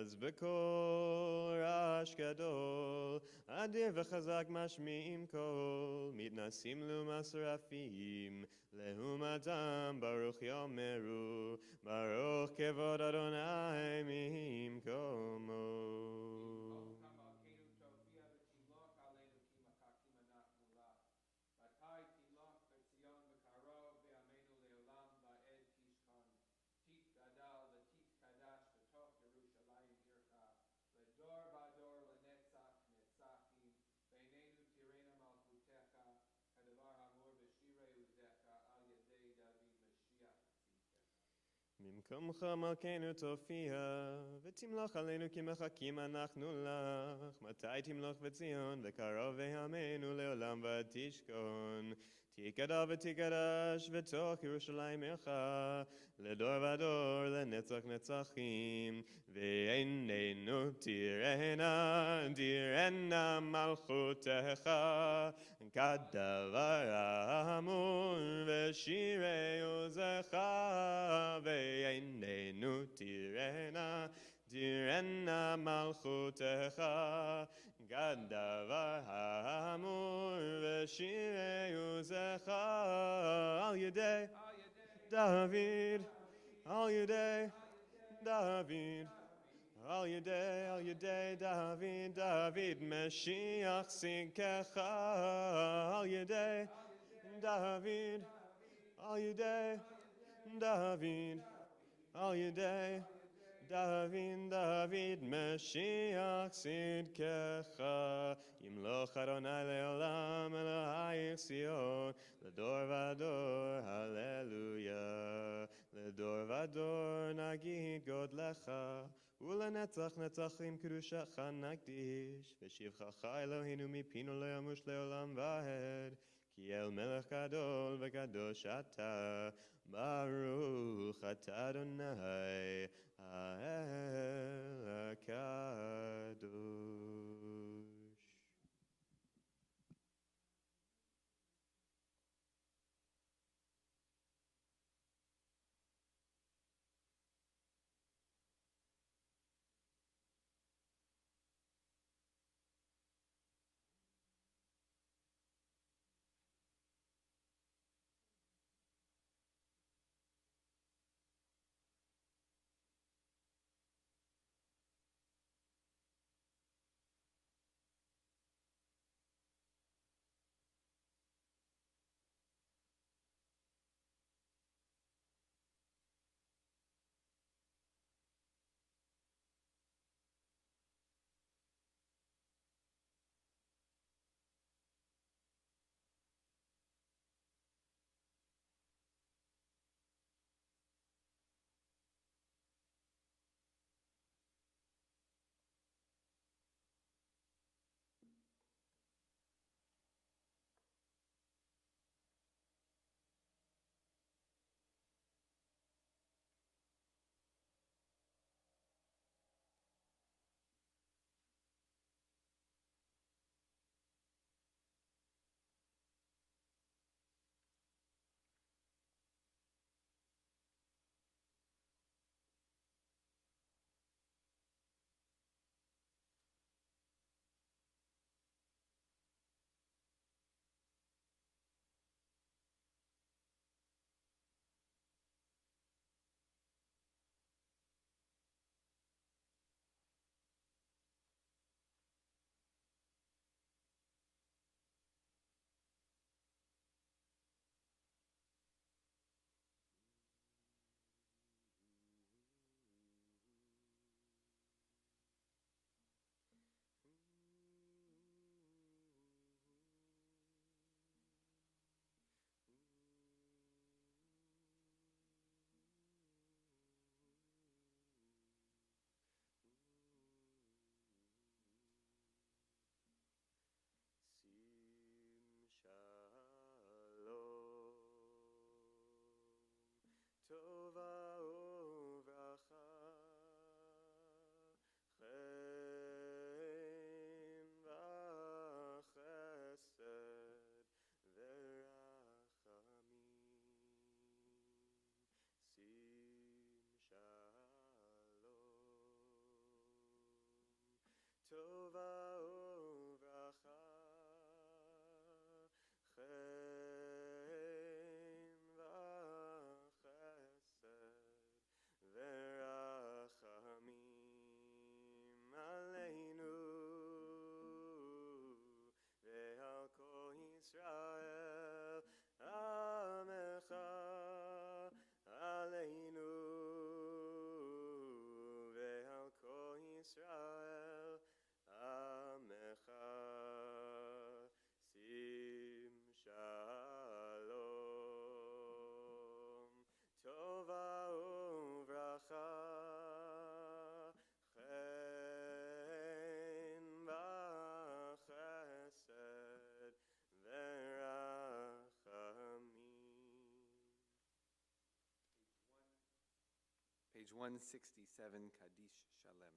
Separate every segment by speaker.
Speaker 1: אז בקול רעש גדול, אדיר וחזק משמיעים קול, מתנסים למסרפים, לעומתם ברוך יאמרו, ברוך כבוד אדוני ממקומו. ממקומך מלכנו תופיע, ותמלוך עלינו כי מחכים אנחנו לך. מתי תמלוך בציון, וקרוב בימינו לעולם ותשכון. תיקדש ותקדש בתוך ירושלים עירך, לדור ודור לנצח נצחים. ועינינו תראנה מלכותך, כדבר האמור בשירי עוזך. ועינינו תראנה מלכותך, כדבר האמור בשירי עוזך. על ידי דוד, על ידי דוד, על ידי דוד משיח צדקך. על ידי דוד, על ידי דוד, על ידי דוד משיח צדקך. ימלוך אדוני לעולם אלוהיך ציון, לדור ודור הללויה. לדור ודור נגיד גודלך, ולנצח נצחים קדושך נקדיש. ושבחך אלוהינו מפינו לא ימוש לעולם ועד, כי אל מלך גדול וקדוש אתה, ברוך אתה אדוני האל הקדוש.
Speaker 2: Page 167, Kaddish Shalem.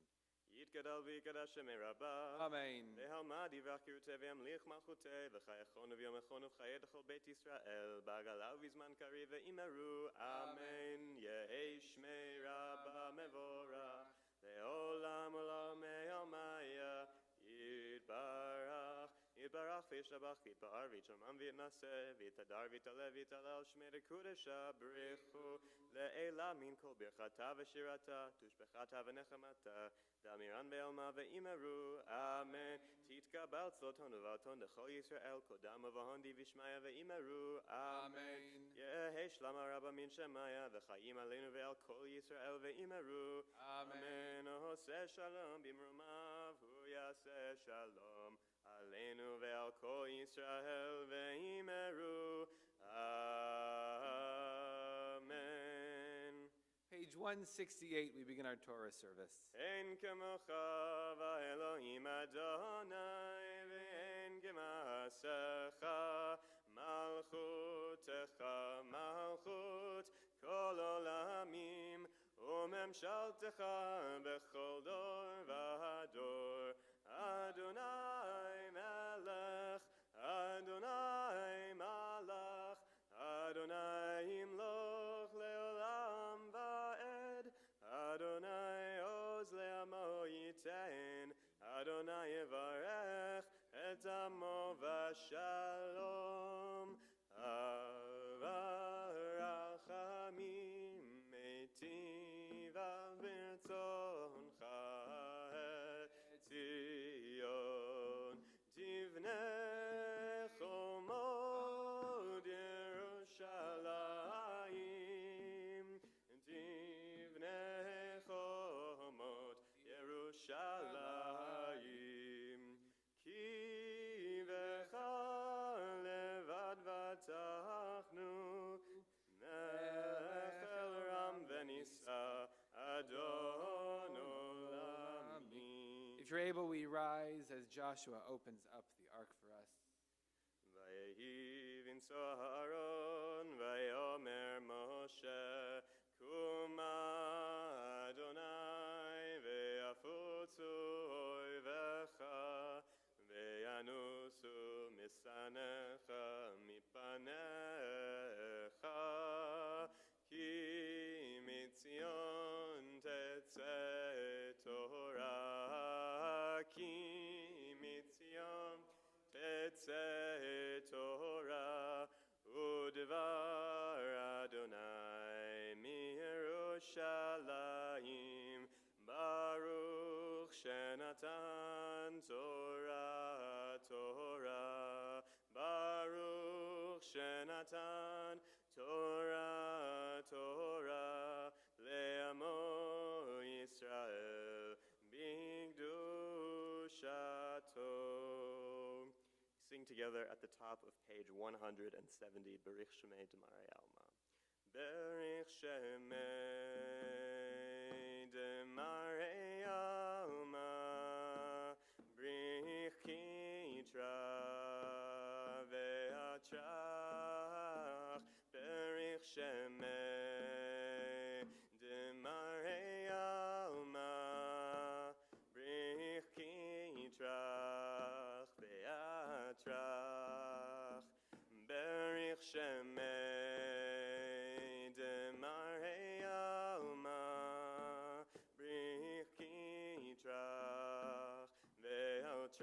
Speaker 1: יתגדל ויקדש שמי רבה.
Speaker 2: Amen.
Speaker 1: והלמד יברך קירותי וימליך מלכותי וחייכון וביומכון ובחיי לכל בית ישראל בעגלה ובזמן קריב ואמרו אמן. יהי שמי רבה מבורך לעולם עולם יומיה יתברך יתברך וישתבח ויתפאר ויתשמם ויתנשא ויתהדר ויתעלה ויתהלל שמי לקודשה בריחו לעילה מן כל ברכתה ושירתה תושבחתה ונחמתה דמירן בעלמה ואמרו אמן. תתקבל צלותון ובעלתון לכל ישראל קודם ובהון די ושמיה ואמרו אמן. יהי שלמה רבה מן שמיה וחיים עלינו ועל כל ישראל ואמרו אמן. עושה שלום במרומיו הוא יעשה שלום עלינו ועל כל ישראל ואמרו amen.
Speaker 2: Page 168, we begin our Torah service.
Speaker 1: אין כמוך ואלוהים אדוני ואין כמעשיך מלכותך מלכות כל עולמים וממשלתך בכל דור ודור אדוני מלך אדוני מלך אדוני ימלוך לעולם ועד אדוני עוז לעמו ייתן אדוני יברך את עמו בשלום הרחמים מיטיב על ברצונך את ציון תבנה חומות ירושלים תבנה חומות ירושלים כי בך לבד בטחנו מלך אל רם ונישא אדון עולמי.
Speaker 2: If you're able, we rise as Joshua opens up the ark for us.
Speaker 1: ויהי בנשוא אהרון ויאמר משה קומה אדוני ויפוצו אויביך וינוסו משנאיך מפניך כי מציון תצא תורה כי מציון תצא תורה ודבר אדוני מירושלים ברוך שנתן תורה תורה ברוך שנתן תורה תורה לעמו ישראל בקדושתו. Sing together at the top of page 170, Berich Shemei Demarei Alma. Berich Shemei Demarei Alma, Berich Kitra ve'atrach, Berich Shemei Demarei Alma, Berich Kitra ve'atrach, Berich Shemei Demarei Alma, Berich Kitra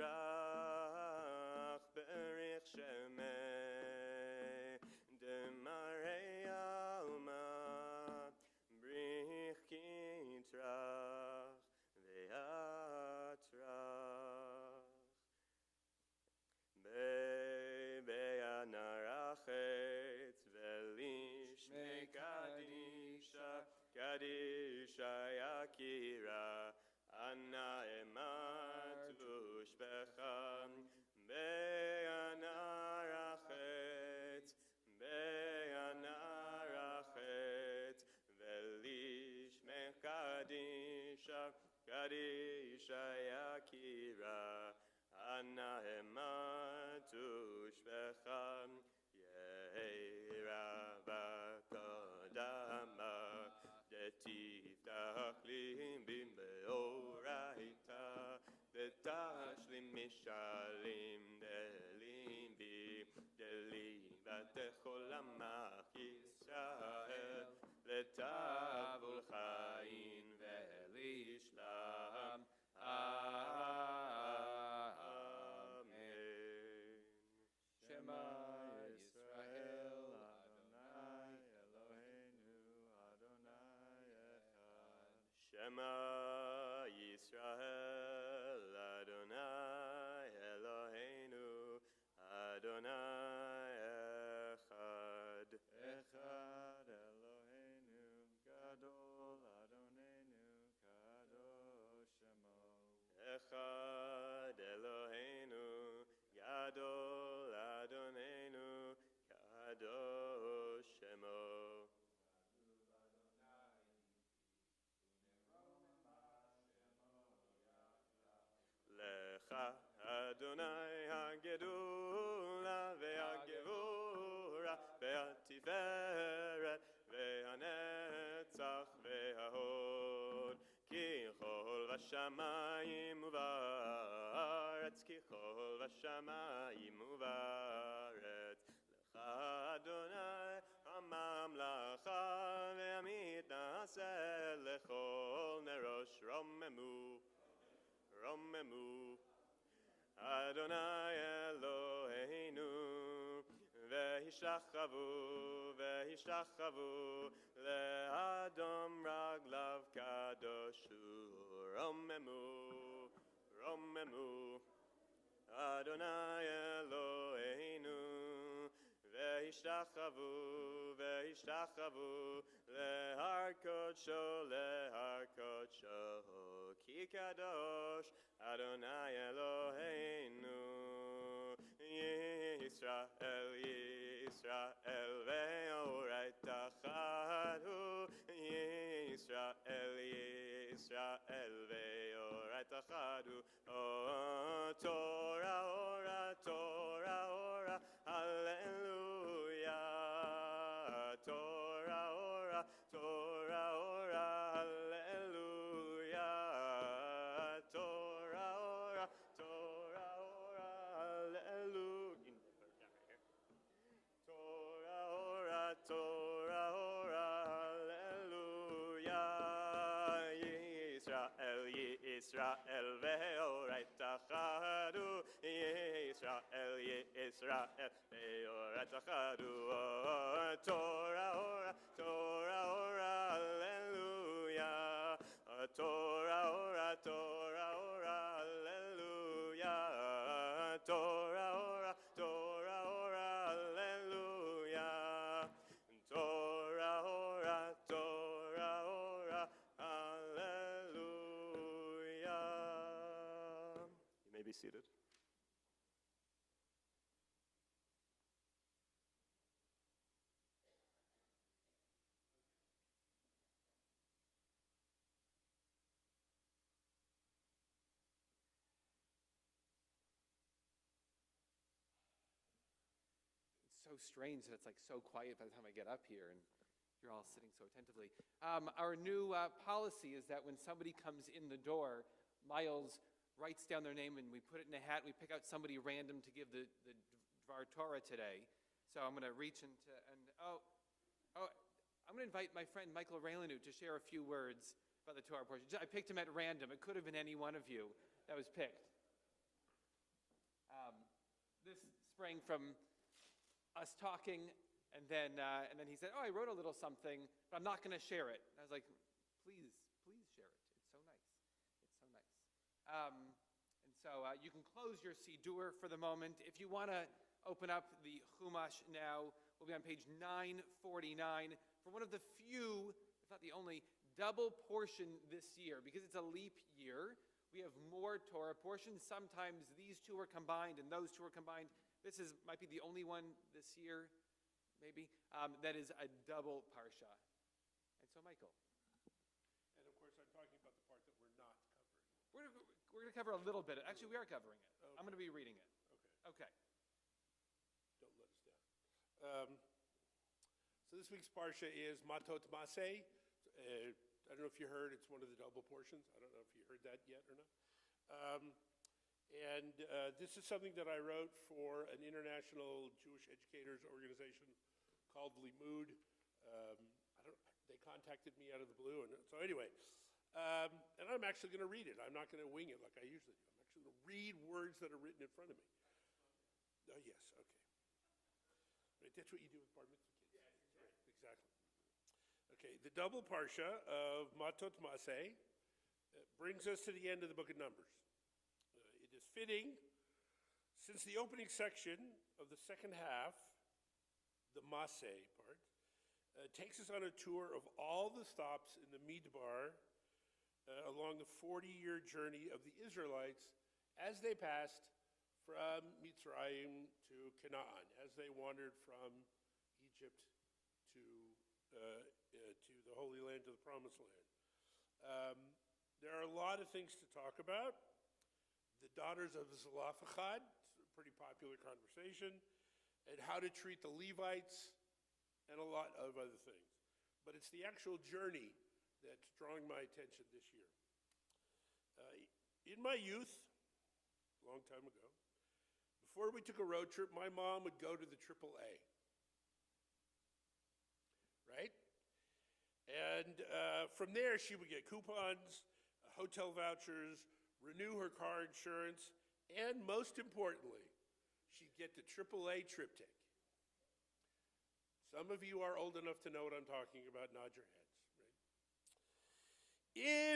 Speaker 1: ve'atrach, Berich Shemei Demarei Alma, Berich Kitra ve'atrach. Be'anarachet velishmei kadisha kadisha yakira anna ematus becham be'anarachet velishmei kadisha kadisha yakira Anna ematus becham yehi rabba kodama detivta Shema Yisrael Adonai Eloheinu Adonai Echad.
Speaker 3: Echad Eloheinu Gadol Adonenu Kadosh Shemo.
Speaker 1: Echad Eloheinu Gadol Adonenu Kadosh Shemo. Lecha Adonai HaGedula ve'HaGevura ve'atiferet ve'anetzach ve'ahod ki chol v'shamayim u'va'aretz ki chol v'shamayim u'va'aretz Lecha Adonai HaMamlacha ve'amit na'aseh lechol nerosh romemu Romemu Adonai Eloheinu Ve'hishachavu Le'adam raglav kadoshu Romemu Adonai Eloheinu Ve'hishachavu Le'har kodsho Ki kadosh Adonai Eloheinu Yisrael ve'oret achadu Yisrael ve'oret achadu Torah ora Hallelujah Torah ora Hallelujah Torah ora Hallelujah Torah ora Hallelujah Yisrael ve'oret achadu Yisrael ve'oret achadu Torah ora Hallelujah Torah ora Hallelujah Torah ora Hallelujah Torah ora Hallelujah. You may be seated.
Speaker 2: It's so strange that it's like so quiet by the time I get up here and you're all sitting so attentively. Our new policy is that when somebody comes in the door, Miles writes down their name and we put it in a hat. We pick out somebody random to give the Dvar Torah today. So I'm going to reach into, I'm going to invite my friend Michael Raylanu to share a few words about the Torah portion. I picked him at random. It could have been any one of you that was picked. This sprang from us talking, and then he said, I wrote a little something, but I'm not going to share it. And I was like, please share it. It's so nice. And so you can close your Siddur for the moment. If you want to open up the Chumash now, we'll be on page 949 for one of the few, if not the only, double portion this year. Because it's a leap year, we have more Torah portions. Sometimes these two are combined and those two are combined. This might be the only one this year, maybe, that is a double parsha. And so, Michael.
Speaker 4: And of course, I'm talking about the part that we're not covering.
Speaker 2: We're going to cover a little bit. Actually, we are covering it.
Speaker 4: Okay.
Speaker 2: I'm going to be reading it. Okay.
Speaker 4: Don't let us down. So this week's parsha is Matot Maseh. I don't know if you heard, it's one of the double portions. I don't know if you heard that yet or not. This is something that I wrote for an international Jewish educators organization called Limud. They contacted me out of the blue, and so anyway, and I'm actually going to read it. I'm not going to wing it like I usually do. I'm actually going to read words that are written in front of me. Yes, okay. Right, that's what you do with bar mitzvah kids. Yeah, exactly. Okay, the double parsha of Matot Maseh brings us to the end of the book of Numbers. It is fitting, since the opening section of the second half, the Maseh part, takes us on a tour of all the stops in the Midbar along the 40-year journey of the Israelites as they passed from Mitzrayim to Canaan, as they wandered from Egypt to the Holy Land, to the Promised Land. There are a lot of things to talk about. The daughters of Zelophehad, a pretty popular conversation, and how to treat the Levites, and a lot of other things. But it's the actual journey that's drawing my attention this year. In my youth, a long time ago, before we took a road trip, my mom would go to the AAA. Right? And from there, she would get coupons, hotel vouchers, renew her car insurance, and most importantly, she'd get the AAA triptych. Some of you are old enough to know what I'm talking about. Nod your heads. Right?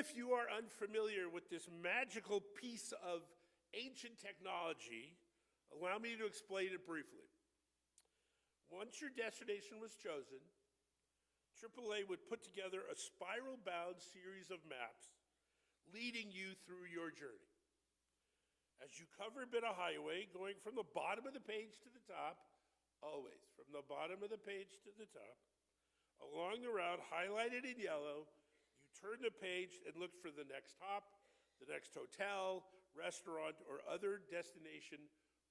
Speaker 4: If you are unfamiliar with this magical piece of ancient technology, allow me to explain it briefly. Once your destination was chosen, AAA would put together a spiral-bound series of maps leading you through your journey. As you cover a bit of highway, going from the bottom of the page to the top, always from the bottom of the page to the top, along the route highlighted in yellow, you turn the page and look for the next hop, the next hotel, restaurant, or other destination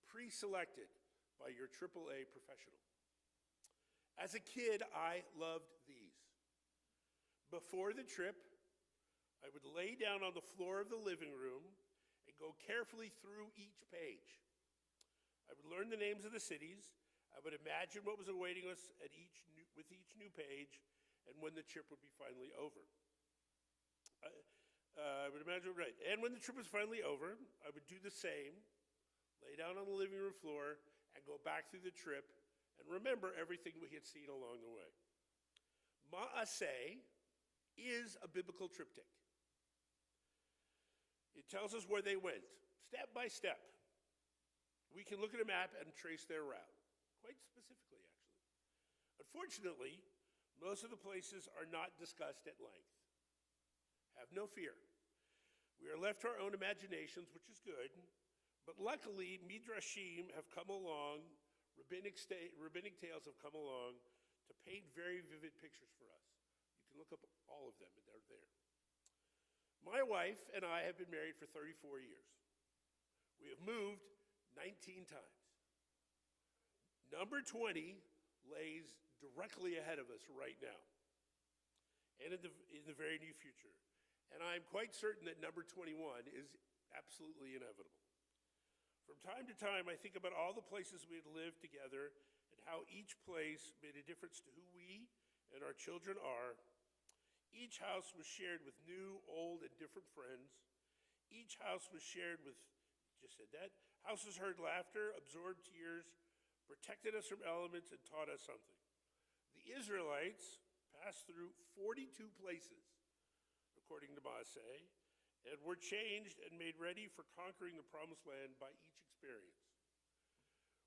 Speaker 4: pre-selected by your AAA professional. As a kid, I loved these. Before the trip, I would lay down on the floor of the living room and go carefully through each page. I would learn the names of the cities. I would imagine what was awaiting us with each new page and when the trip would be finally over. I would imagine, right. And when the trip was finally over, I would do the same, lay down on the living room floor and go back through the trip and remember everything we had seen along the way. Ma'aseh is a biblical triptych. It tells us where they went, step by step. We can look at a map and trace their route, quite specifically, actually. Unfortunately, most of the places are not discussed at length. Have no fear. We are left to our own imaginations, which is good, but luckily, Midrashim have come along, rabbinic tales have come along to paint very vivid pictures for us. You can look up all of them, and they're there. My wife and I have been married for 34 years. We have moved 19 times. Number 20 lays directly ahead of us right now and in the very near future. And I'm quite certain that number 21 is absolutely inevitable. From time to time, I think about all the places we had lived together and how each place made a difference to who we and our children are. Each house was shared with new, old, and different friends. Each house was shared with, just said that, houses heard laughter, absorbed tears, protected us from elements, and taught us something. The Israelites passed through 42 places, according to Maaseh, and were changed and made ready for conquering the Promised Land by each experience.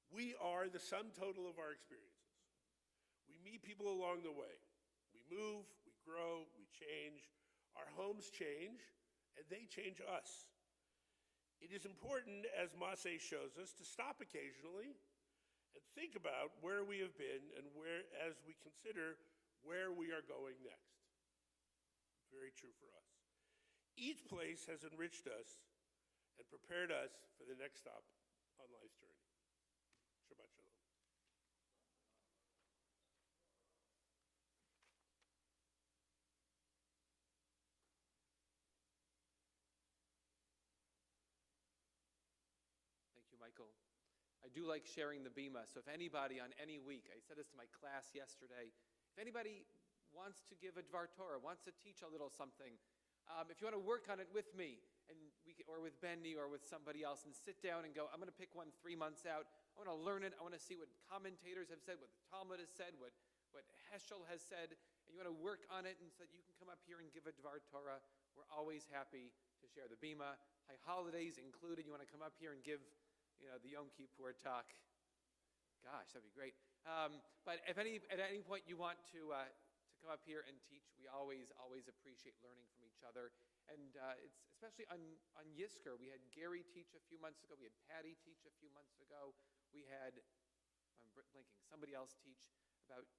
Speaker 4: We are the sum total of our experiences. We meet people along the way. We move, we grow, we change. Our homes change, and they change us. It is important, as Maaseh shows us, to stop occasionally and think about where we have been and where, as we consider where we are going next. Very true for us. Each place has enriched us and prepared us for the next stop on life's journey. Shabbat shalom.
Speaker 2: Thank you, Michael. I do like sharing the bima, so if anybody on any week, I said this to my class yesterday, if anybody wants to give a Dvar Torah, wants to teach a little something, if you want to work on it with me, and or with Benny or with somebody else, and sit down and go, I'm going to pick one 3 months out, I want to learn it, I want to see what commentators have said, what the Talmud has said, what Heschel has said, and you want to work on it, and so that you can come up here and give a Dvar Torah, We're always happy to share the bima. High holidays included. You want to come up here and give, the Yom Kippur talk? Gosh, that'd be great. But if at any point you want to come up here and teach, we always appreciate learning from each other. And it's especially on Yizkor. We had Gary teach a few months ago. We had Patty teach a few months ago. We had, I'm blinking, somebody else teach about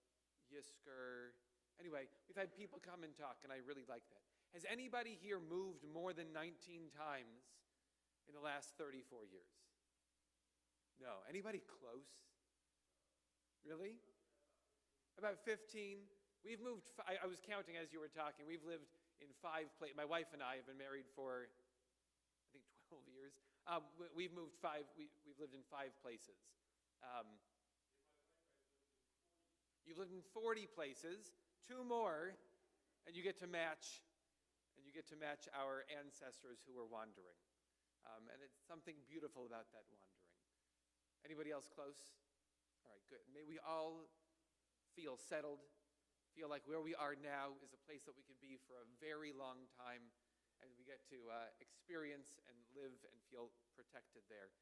Speaker 2: Yizkor. Anyway, we've had people come and talk, and I really like that. Has anybody here moved more than 19 times in the last 34 years? No. Anybody close? Really? About 15. We've moved, I was counting as you were talking. We've lived in 5 places. My wife and I have been married for, I think, 12 years. We've moved 5, we've lived in 5 places. You've lived in 40 places, 2 more, and you get to match our ancestors who were wandering. And it's something beautiful about that wandering. Anybody else close? All right, good. May we all feel settled, feel like where we are now is a place that we can be for a very long time, and we get to experience and live and feel protected there.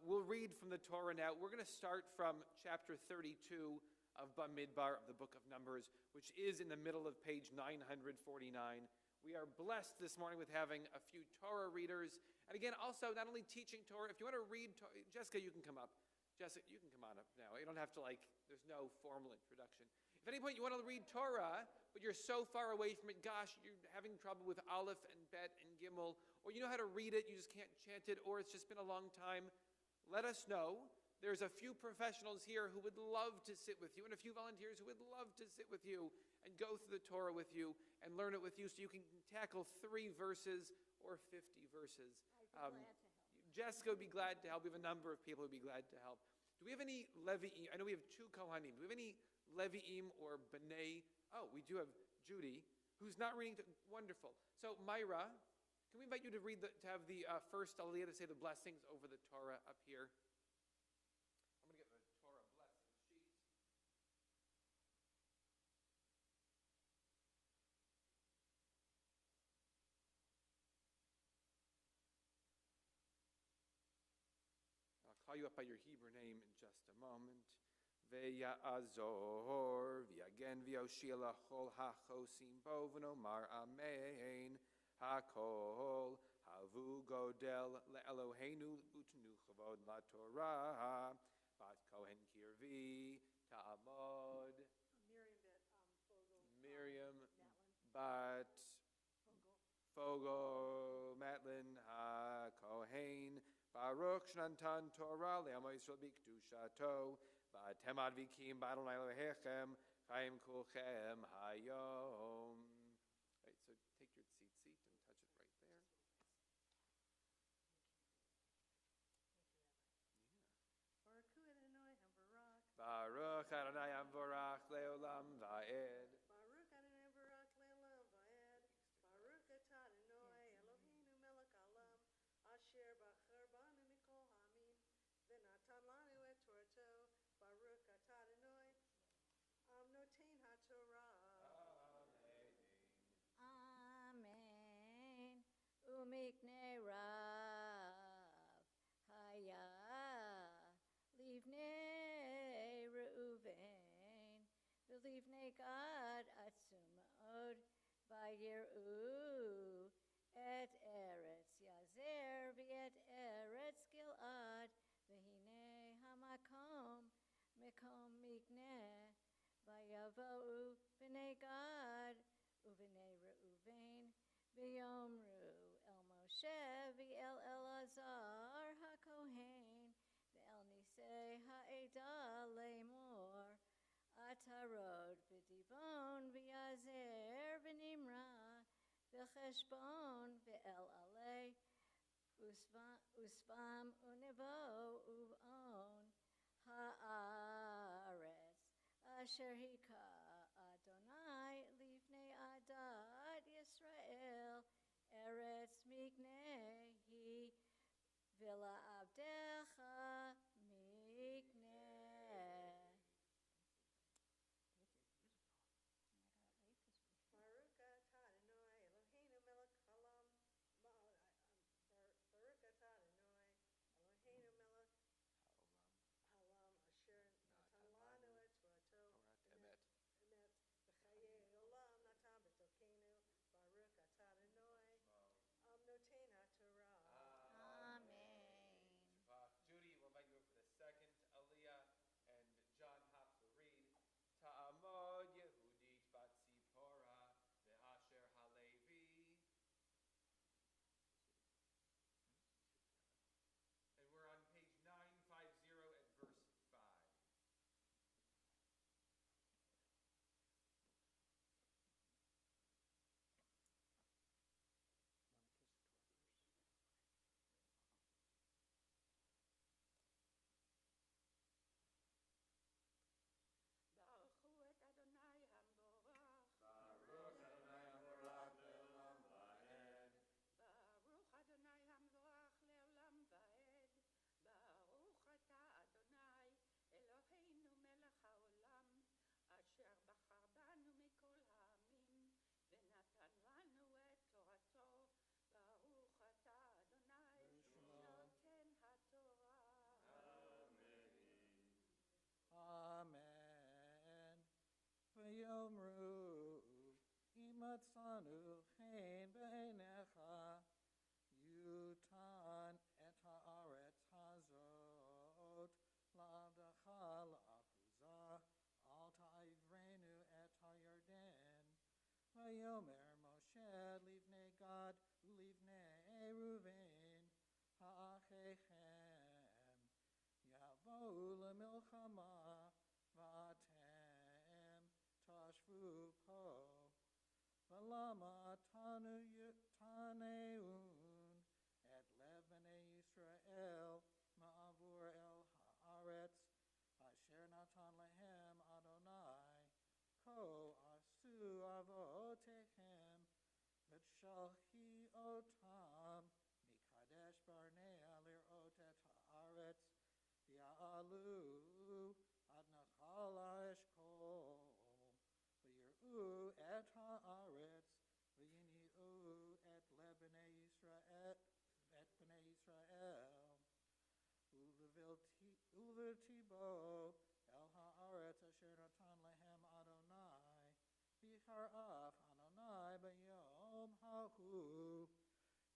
Speaker 2: We'll read from the Torah now. We're going to start from chapter 32 of Bamidbar of the book of Numbers, which is in the middle of page 949. We are blessed this morning with having a few Torah readers. And again, also not only teaching Torah, if you want to read, Jessica, you can come up. Jessica, you can come on up now. You don't have to there's no formal introduction. If at any point you want to read Torah, but you're so far away from it, gosh, you're having trouble with Aleph and Bet and Gimel, or you know how to read it, you just can't chant it, or it's just been a long time, let us know. There's a few professionals here who would love to sit with you, and a few volunteers who would love to sit with you and go through the Torah with you and learn it with you so you can tackle 3 verses or 50 verses.
Speaker 5: I'd be glad to help.
Speaker 2: Jessica would be glad to help. We have a number of people who would be glad to help. Do we have any Levi'im? I know we have 2 Kohanim. Do we have any Levi'im or B'nai? Oh, we do have Judy, who's not reading. Wonderful. So, Myra, can we invite you to read to have the first Aliyah to say the blessings over the Torah up here? I'm going to get the Torah blessing sheet. I'll call you up by your Hebrew name in just a moment. Ve'ya'azor, v'yagen v'yoshia lachol ha'chosim bo v'nomar amen. Hakol havu godel le'eloheinu utnu chavod la'torah. Bat kohen kirvi ta'amod. Miriam bat Fogel Matlin ha-kohen. Baruch Shnantan Torah le'amo Yisrael b'kedushato. Ba'atem advikim b'Adonai Elohechem chayim kulchem hayom. Right, so take your seat and touch it right there. Baruch Adonai Amvorach le'olam va'ed.
Speaker 5: Baruch Adonai Barak Le'olam Va'ed. Baruch Atah Adonai Eloheinu Melech Olam Asher Bachar Banu Mikol Ha'amim V'natan Lanu Et Torato. Baruch Atah Adonai Noten HaTorah. Amen. Umiknei Rav Haya Livnei Reuven V'livnei Gad Atzumod Vayiru Et Eretz Yazer V'et Eretz Gilad V'hinei Hamakom Mekom Mikneh Vayavo'u B'nei Gad U'b'nei Reuven V'yomru El Moshe V'el Elazar HaKohen V'el Nisei Ha'edah Le'mor Atarod V'divon V'yazer V'nimra V'cheshbon V'el Alei Usvam Unevo Uv'on Ha'aretz Asher Hika Adonai Livnei Adad Yisrael Eretz Mikneh Hi Villa Abdecha Mikneh. Baruch Atah Adonai Eloheinu Melech
Speaker 6: Matzanu chen beinecha yutan et haaretz hazot lavdacha la'akuza al ta'ivrenu et ha'yarden vayomer Moshe livnei Gad ulivnei Reuven ha'achechem yavou lemilchama v'atem tashvu po Valama taneun et lev b'nei Yisrael ma'avur el haaretz asher natan lehem Adonai ko asu avotechem v'shalchi otam mikadesh barnea lirot et haaretz v'ya'alu ad nachal ha'eshkol v'yir'u et haaretz v'yini'u et lebnei Yisrael uleviltibo el haaretz asher natan lehem Adonai v'yicharaf Adonai b'yom hahu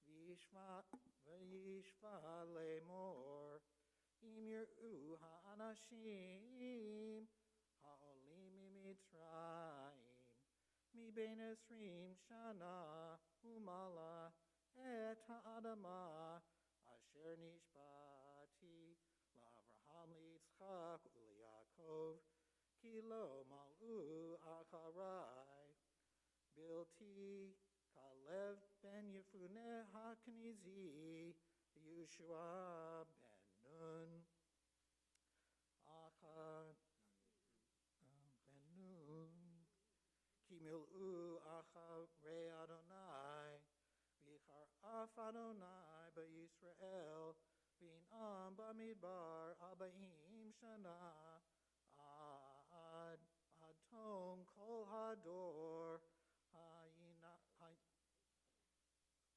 Speaker 6: v'yishva lemor im yir'u ha'anashim ha'olim mimitzrayim mi ben esrim shana umala et ha'adama asher nishbati la'Avraham li'Yitzchak u'li'Yakov ki lo mal'u acharai bilti Kalev ben Yefuneh ha'knizi Yeshua ben Nun Achad ben Nun Ki mil'u acharei Adonai V'yichar af Adonai b'Yisrael V'in'am b'midbar arba'im shana ad tom kol hador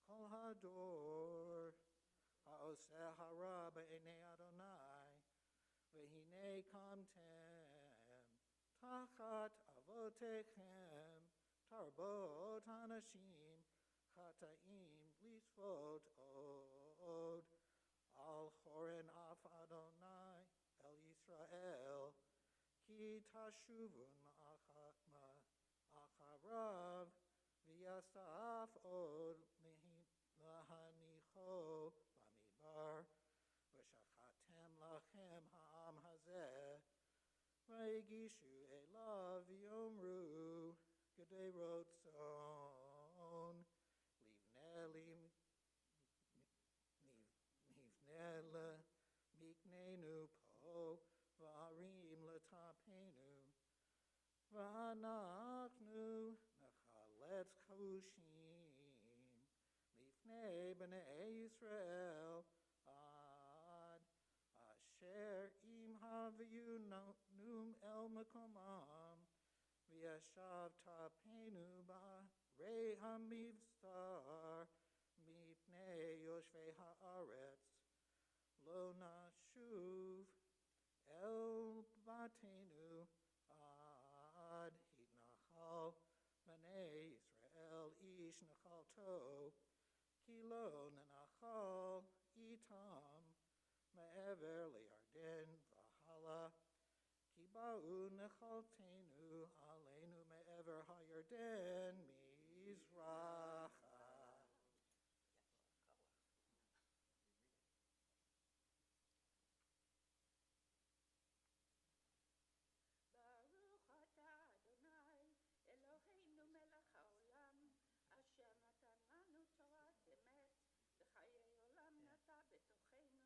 Speaker 6: Kol hador ha'oseh hara b'einei Adonai v'hinei kamtem tachat avotechem tarbot hanashim chata'im lisvot od al choren af Adonai el Yisrael ki tashuvun acharav v'yasaf od lahanicho b'midbar v'shachatem lachem ha'am hazeh v'yigishu elav v'yomru gedei rotzon livne miknenu po v'arim letapenu v'anachnu nechaletz kavushim lifnei b'nei Yisrael ad asher im haviyu num el mekomam v'yashav tapenu ba'rei hamivsar mipnei yoshvei haaretz lo nashuv el batenu ad hitnachal b'nei Yisrael ish nachalto ki lo nanachal itam me'ever li'arden v'hala ki ba'u nachaltenu aleinu me'ever ha'yarden mizracha.
Speaker 7: Baruch atah Adonai Eloheinu melech haolam asher natan lanu torat emet v'chayei olam nata betochenu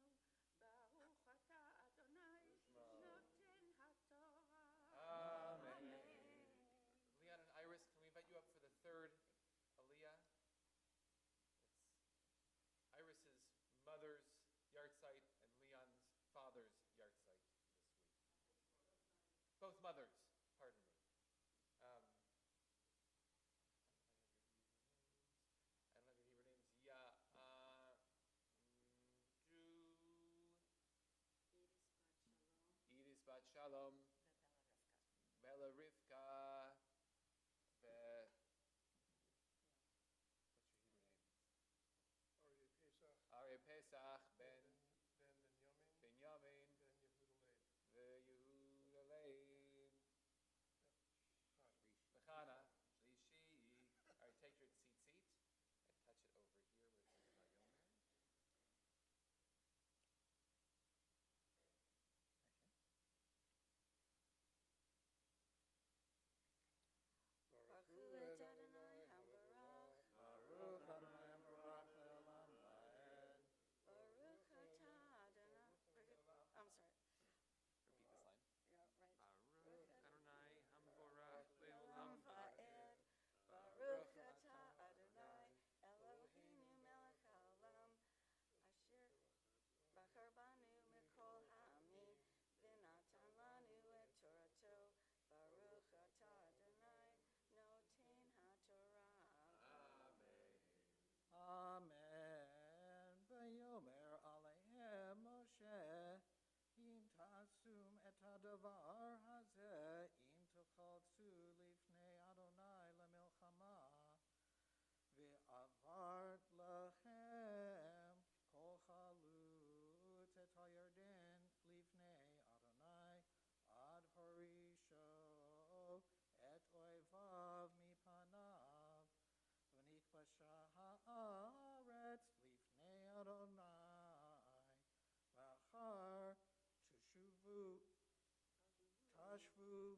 Speaker 7: Baruch atah Adonai noten haTorah.
Speaker 2: Amen. Leon and Iris, can we invite you up for the third Aliyah? It's Iris's mother's yahrzeit and Leon's father's yahrzeit this week. Both mothers, pardon me. I don't have your Hebrew names. Idis bat Shalom, Bella Rivka,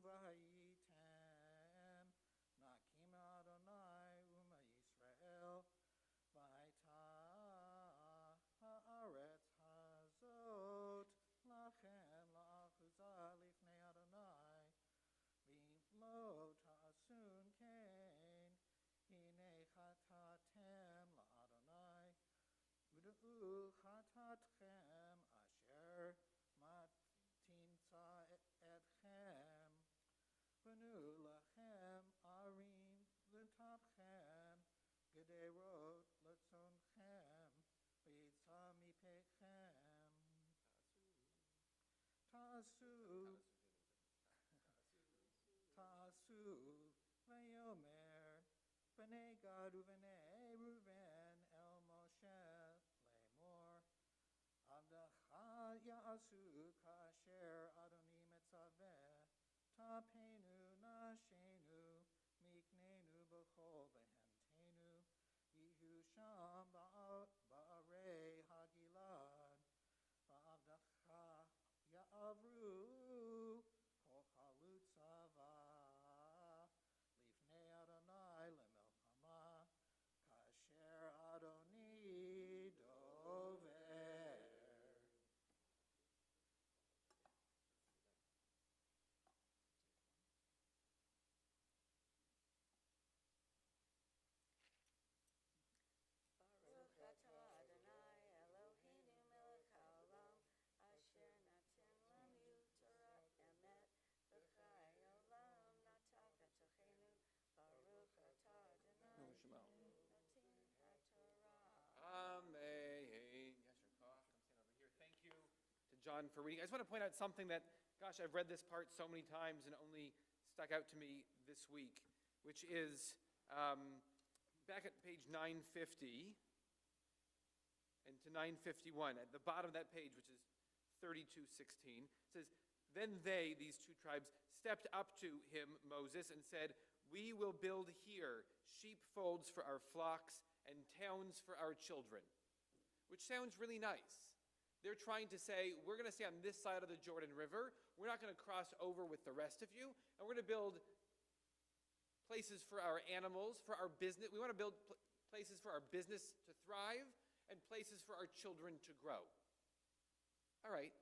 Speaker 6: vayitem nakim Adonai uma Yisrael vayta haaretz hazot lachem la'achuzah lifnei Adonai v'lo ta'asun kein hine chatatem la'Adonai v'du'u chatatchem asher matinsa etchem v'nu lachem arim l'tachem gederot l'tzonchem v'yitza mipechem ta'asu v'yomer b'nei Gad u'b'nei Reuven el Moshe lemor Avdacha ya'asu kasher Adoni metzaveh tapenu nashenu miknenu b'chol behemtenu yihu sham ba'arei hagilad va'avdacha ya'avru kol chalut tzava lifnei Adonai lemelchama kasher Adoni dover.
Speaker 7: Baruch atah Adonai Eloheinu melech haolam asher natan lanu Torah emet v'chai olam nata v'tochenu. Baruch atah Adonai noten haTorah.
Speaker 2: Amen. Yasher koach. Come stand over here. Thank you to John for reading. I just want to point out something that, gosh, I've read this part so many times and it only stuck out to me this week, which is back at page 950 and to 951, at the bottom of that page, which is 32:16, says, "Then they," these two tribes, "stepped up to him, Moses, and said, 'We will build here sheepfolds for our flocks and towns for our children,'" which sounds really nice. They're trying to say, we're going to stay on this side of the Jordan River. We're not going to cross over with the rest of you, and we're going to build places for our animals, for our business. We want to build places for our business to thrive and places for our children to grow. All right,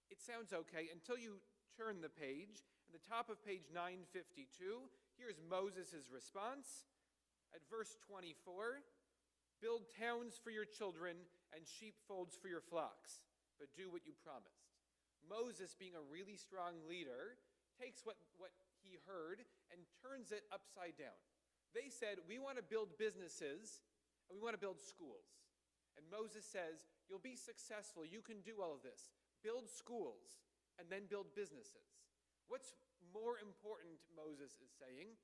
Speaker 2: it sounds okay until you turn the page. At the top of page 952, here's Moses' response. At verse 24, "Build towns for your children and sheepfolds for your flocks, but do what you promised." Moses, being a really strong leader, takes what he heard and turns it upside down. They said, "We want to build businesses and we want to build schools." And Moses says, "You'll be successful. You can do all of this. Build schools and then build businesses." What's more important, Moses is saying,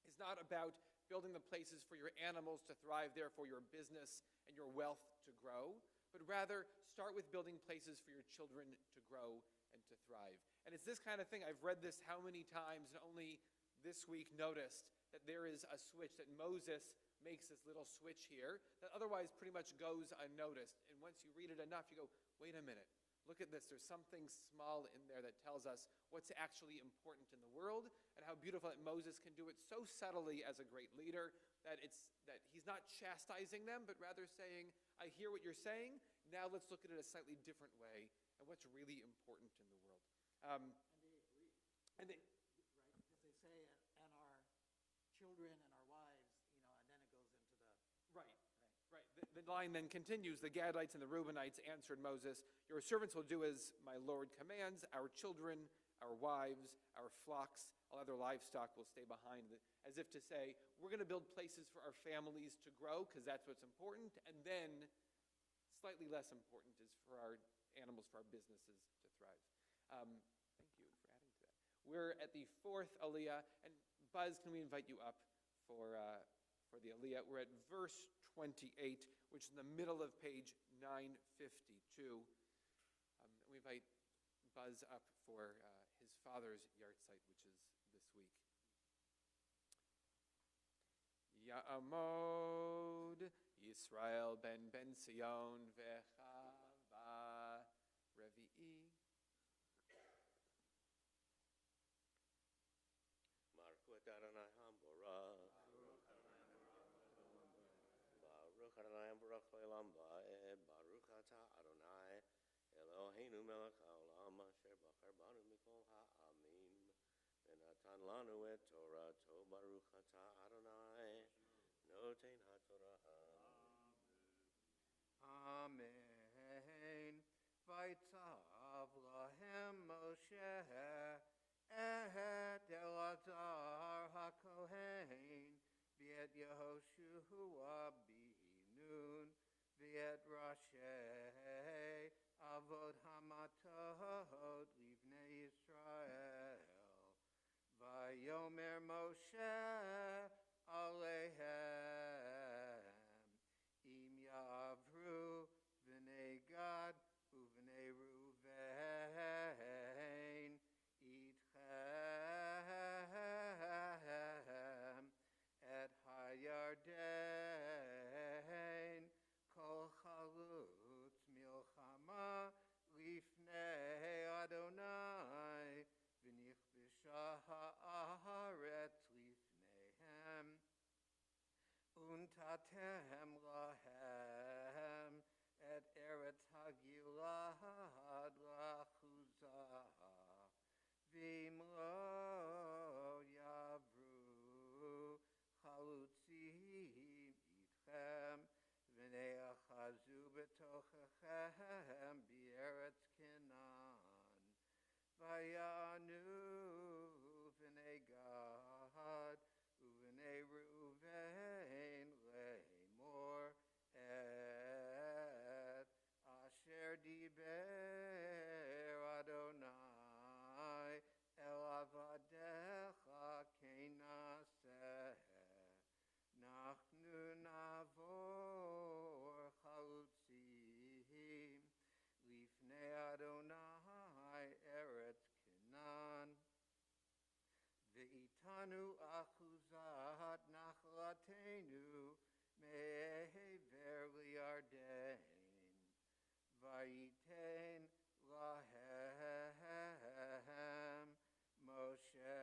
Speaker 2: is not about building the places for your animals to thrive, therefore your business and your wealth to grow, but rather start with building places for your children to grow and to thrive. And it's this kind of thing. I've read this how many times, and only this week noticed that there is a switch, that Moses makes this little switch here that otherwise pretty much goes unnoticed. And once you read it enough, you go, wait a minute, look at this. There's something small in there that tells us what's actually important in the world and how beautiful that Moses can do it so subtly as a great leader that he's not chastising them, but rather saying, I hear what you're saying. Now let's look at it a slightly different way and what's really important in the world.
Speaker 6: And they agree.
Speaker 2: And they,
Speaker 6: Right? Because they say, and our children and our wives, and then it goes into the...
Speaker 2: Right. The line then continues, "The Gadites and the Reubenites answered Moses, 'Your servants will do as my Lord commands. Our children, our wives, our flocks, all other livestock will stay behind,' as if to say, we're going to build places for our families to grow because that's what's important, and then slightly less important is for our animals, for our businesses to thrive." Thank you for adding to that. We're at the fourth Aliyah, and Buzz, can we invite you up for the Aliyah? We're at verse 28, which is in the middle of page 952. We invite Buzz up for his father's yahrzeit, which is this week. Ya'amod Yisrael ben Sion v'chava revi'i.
Speaker 1: Baruch Adonai HaMborach. Baruch Adonai HaMborach Le'olam Va'ed. Baruch Atah Adonai Eloheinu melech haolam asher bachar banu mikol ha'amim. V'natan lanu et Torato. Baruch Atah Adonai Noten HaTorah.
Speaker 8: Amen. Vaitzav lahem Moshe et Elazar haKohen v'et Yehoshua binun v'et Rashi avod hamatot livnei Yisrael. Vayomer Moshe alehem im yavru v'nei Gad uv'nei Ruvain itchem et hayarden kol chalutz milchama lifnei Adonai v'nichbisha haaretz lifneihem untatem lahem et eretz hagilad lachuzah v'im lo yavru chalutzim itchem v'nei achazu b'tochechem b'eretz Canaan vayanu v'nei Gad uv'nei Reuven le'mor et asher diber Adonai el avadecha kenaseh nachnu navor chalutzim lifnei Adonai eretz Canaan Ve'itanu achuzat nachlatenu me'ever li'arden vayiten lahem Moshe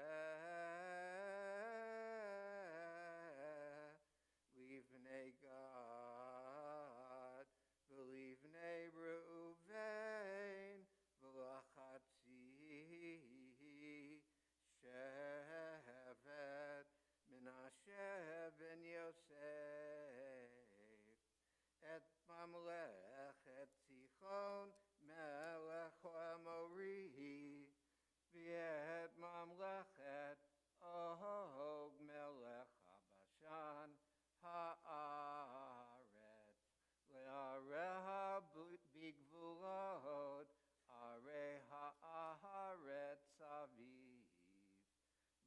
Speaker 8: livnei Gad v'livnei Reuven v'lachatzi shevet Menashe ben Yosef et Mamlech et Sichon melech Amori v'et Mamlechet Og melech Habashan haaretz le'areha bigvulot are haaretz aviv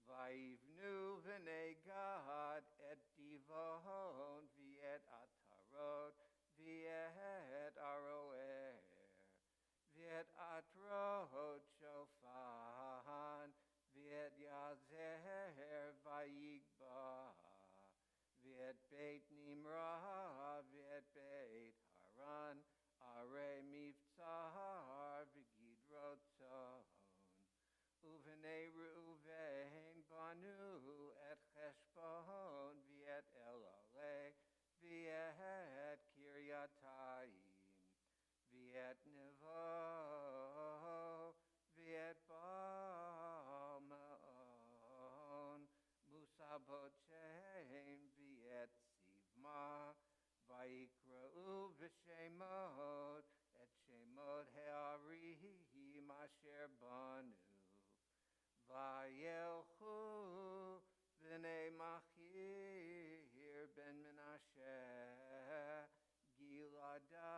Speaker 8: vayivnu v'nei Gad et divon v'et atarot v'et aroer v'et atrot shofan v'et yazer vayigba v'et beit Nimra v'et beit Haran are mivtzar v'gidrotzon uv'nei Reuven banu et Cheshbon v'et Elale v'et Kiryatayim v'et Nevo v'et Baal Meon Musabotchem v'et Sivma v'yikra'u v'shemot et shemot ha'arim asher banu vayelchu v'nei Machir ben Menashe Gilada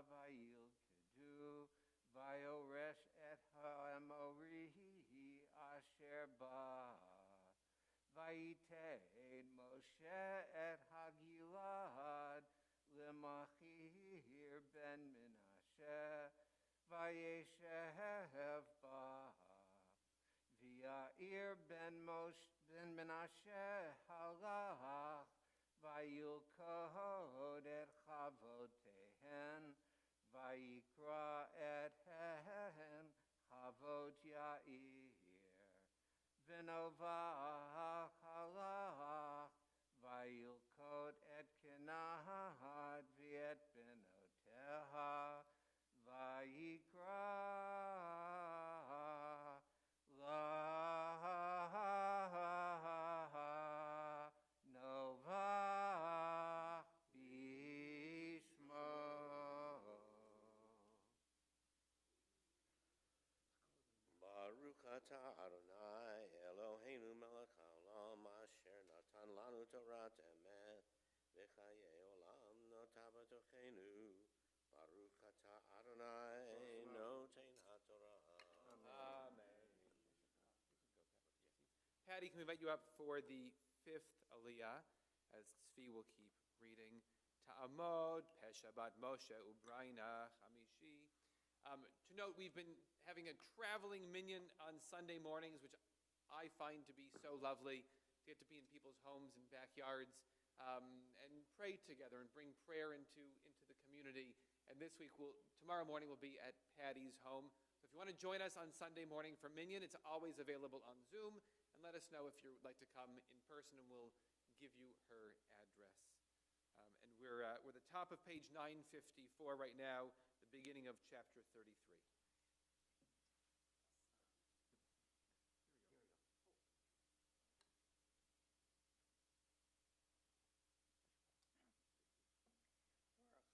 Speaker 8: vayilkedu vayoresh et ha'amori asher ba vayitein Moshe et Hagilad lemachir ben Menashe vayeshev ba v'yair ben Menashe halach vayilkod et chavotehen vayikra et hen chavot yair v'nova kenad v'et benoteha vayikra la novach bishmo.
Speaker 9: Baruch atah Adonai Eloheinu melech haolam asher natan lanu Torat emet v'chayei olam nota b'tochenu. Baruch atah Adonai noten haTorah.
Speaker 2: Amen. Patty, can we invite you up for the fifth Aliyah, as Tzvi will keep reading. Ta'amod, Peshabat Moshe, Ubraina, Chamishi. To note, we've been having a traveling minyan on Sunday mornings, which I find to be so lovely, to get to be in people's homes and backyards, and pray together and bring prayer into the community. And this week, tomorrow morning, we'll be at Patty's home. So if you want to join us on Sunday morning for minyan, it's always available on Zoom. And let us know if you'd like to come in person, and we'll give you her address. And we're the top of page 954 right now, the beginning of chapter 33.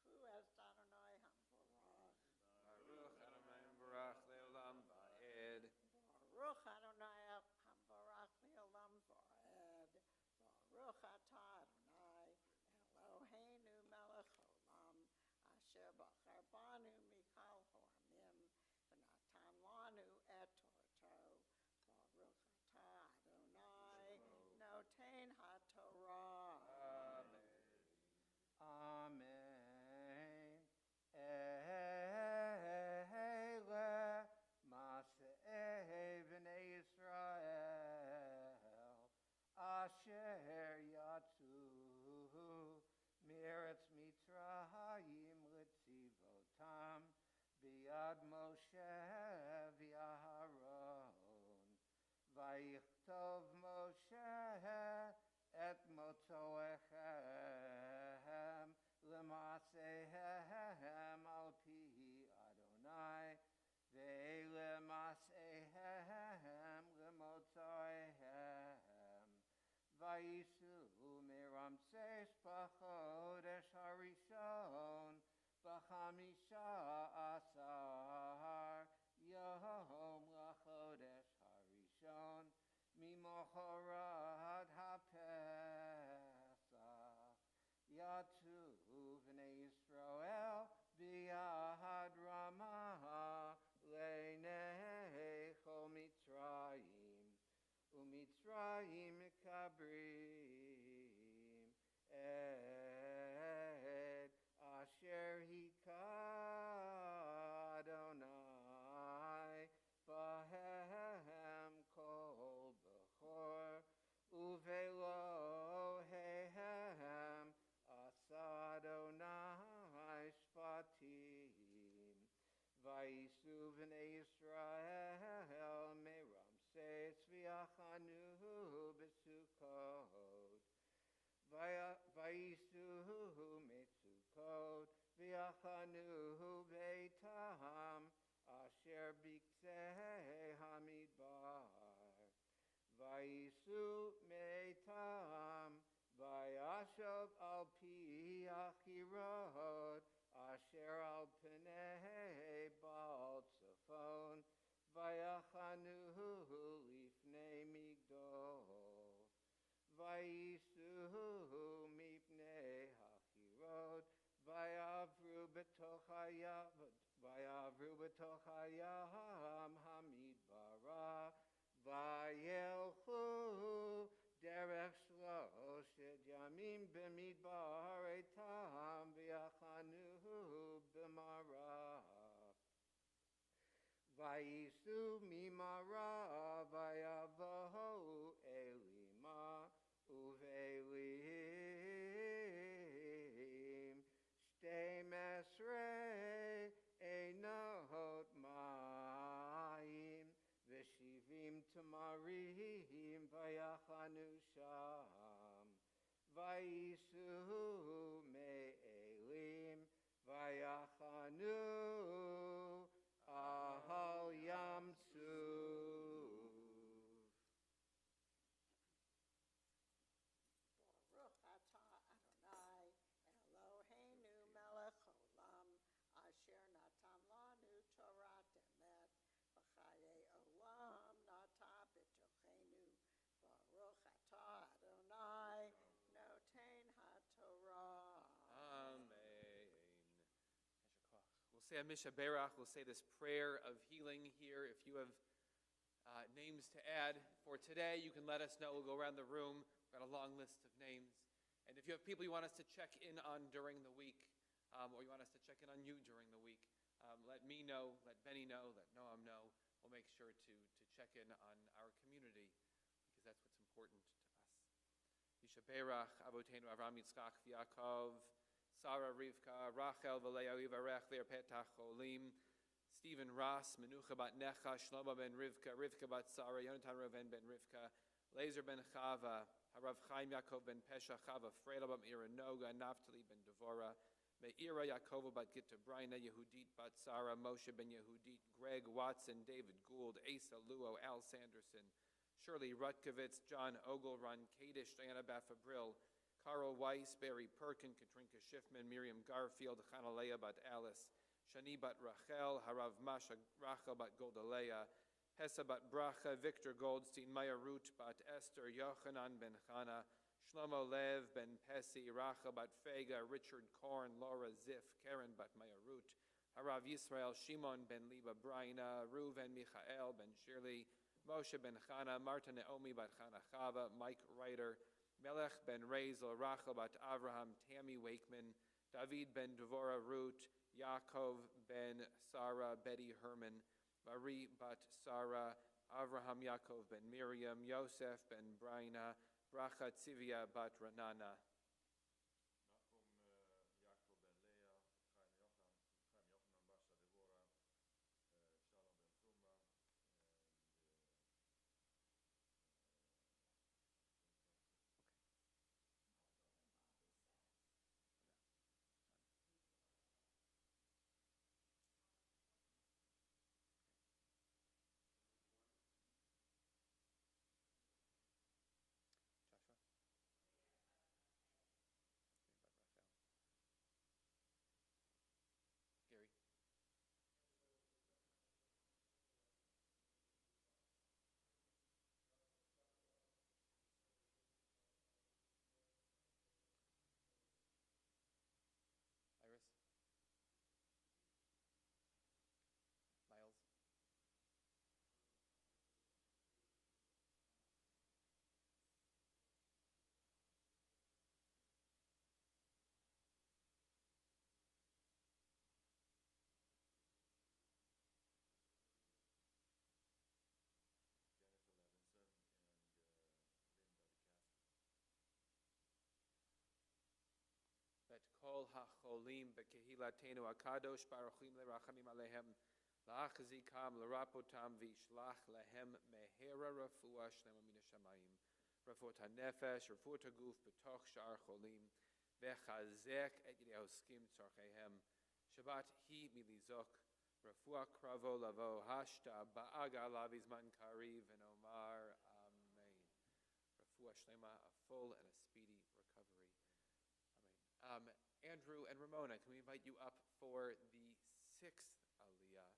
Speaker 6: Baruch es Adonai Hamvorach.
Speaker 2: Baruch Adonai Barach Leolam Va'ed.
Speaker 6: Baruch Adonai Hamvorach Leolam Va'ed. Baruch atah Adonai Eloheinu melech haolam asher bachar banu mikal ha'amim v'natan lanu et Torto. Baruch atah Adonai noten haTorah.
Speaker 8: Amen. Ehle Maseh Bnei Yisrael Asher Yatzu Meretz Mitzrayim Litzivotam Biyad Moshe v'Aharon Vayichtov Moshe et Motzoechem L'Masehem al pi Adonai Ve'L'Masehem L'Motzoechem Vayisu Miramses b'chodesh harishon b'chamisha asar yom l'chodesh harishon mimochorat hapesach yatzu v'nei Yisrael b'yad ramah leinei chol Mitzrayim u'Mitzrayim kabrim ed asher hikah Adonai bahem kol bechor uvelohehem asa Adonai shvatim vayisu v'nei Yisrael meramses v'yachanu b'sukkot vayisu metzukot v'yachanu beitam asher biktzei hamidbar vayisu meitam vayashov al pi achirot asher al pnei Baal Tzafon vayachanu lifnei migdol vayisu mipnei hachirot vayavru b'toch hayam hamidbara vayelchu derech shloshet yamim b'midbar etam v'yachanu b'mara vayisu mimara vayavohu elima uvelim shtei mesrei einot mayim v'shivim tamarim vayachanu sham Vayisu me'elim vayachanu ahal yam suv.
Speaker 10: Baruch atah Adonai Eloheinu melech olam asher natan lanu Torah emet v'chaye olam nata b'tochenu. Baruch atah Adonai noten haTorah.
Speaker 2: Amen. We'll say a Misha Berach. We'll say this prayer of healing here. If you have names to add for today, you can let us know. We'll go around the room. We've got a long list of names. And if you have people you want us to check in on during the week, or you want us to check in on you during the week, let me know, let Benny know, let Noam know. We'll make sure to check in on our community, because that's what's important to us. Misha Berach, Avotenu Avram Yitzchak Yaakov, Sarah Rivka, Rachel V'Leah Yivarech Leir Petach Olim, Stephen Ross, Menucha Bat Necha, Shlomo Ben Rivka, Rivka Bat Sarah, Yonatan Reuven Ben Rivka, Lazer Ben Chava, Harav Chaim Yaakov Ben Pesha, Chava Freda Bat Meira Noga, Naftali Ben Devora, Meira Yaakova Bat Gitta Brina, Yehudit Bat Sarah, Moshe Ben Yehudit, Greg Watson, David Gould, Asa Luo, Al Sanderson, Shirley Rutkovitz, John Ogleron, Kadish, Diana Baffabril, Carl Weiss, Barry Perkin, Katrinka Schiffman, Miriam Garfield, Chanalea Bat Alice, Shani Bat Rachel, Harav Masha Rachel Bat Goldalea, Hessa Bat Bracha, Victor Goldstein, Maya Root Bat Esther, Yochanan Ben Chana, Shlomo Lev Ben Pesi, Rachel Bat Fega, Richard Korn, Laura Ziff, Karen Bat Maya Root, Harav Yisrael, Shimon Ben Liba Braina, Reuven Michael Ben Shirley, Moshe Ben Chana, Marta Naomi Bat Chana Chava, Mike Reiter, Melech Ben Razel, Rachel Bat Avraham, Tammy Wakeman, David Ben Devora Root, Yaakov Ben Sarah, Betty Herman, Marie Bat Sarah, Avraham Yaakov Ben Miriam, Yosef Ben Braina, Bracha Tzivia Bat Ranana. Gary. Iris. Miles. Bet kol hacholim bekehilatenu akadosh baruchim lerachamim alehem la'achzikam l'rapotam v'ishlach lehem mehera refuah shlema min hashamayim refuat hanefesh refuat haguf betoch shar cholim v'chazek et yedei hoskim tzarcheihem Shabbat hi milizok refuah kravo lavo hashta ba'aga lavizman kari v'nomar amen. Refuah shlema, a full and a speedy recovery. Andrew and Ramona, can we invite you up for the 6th Aliyah?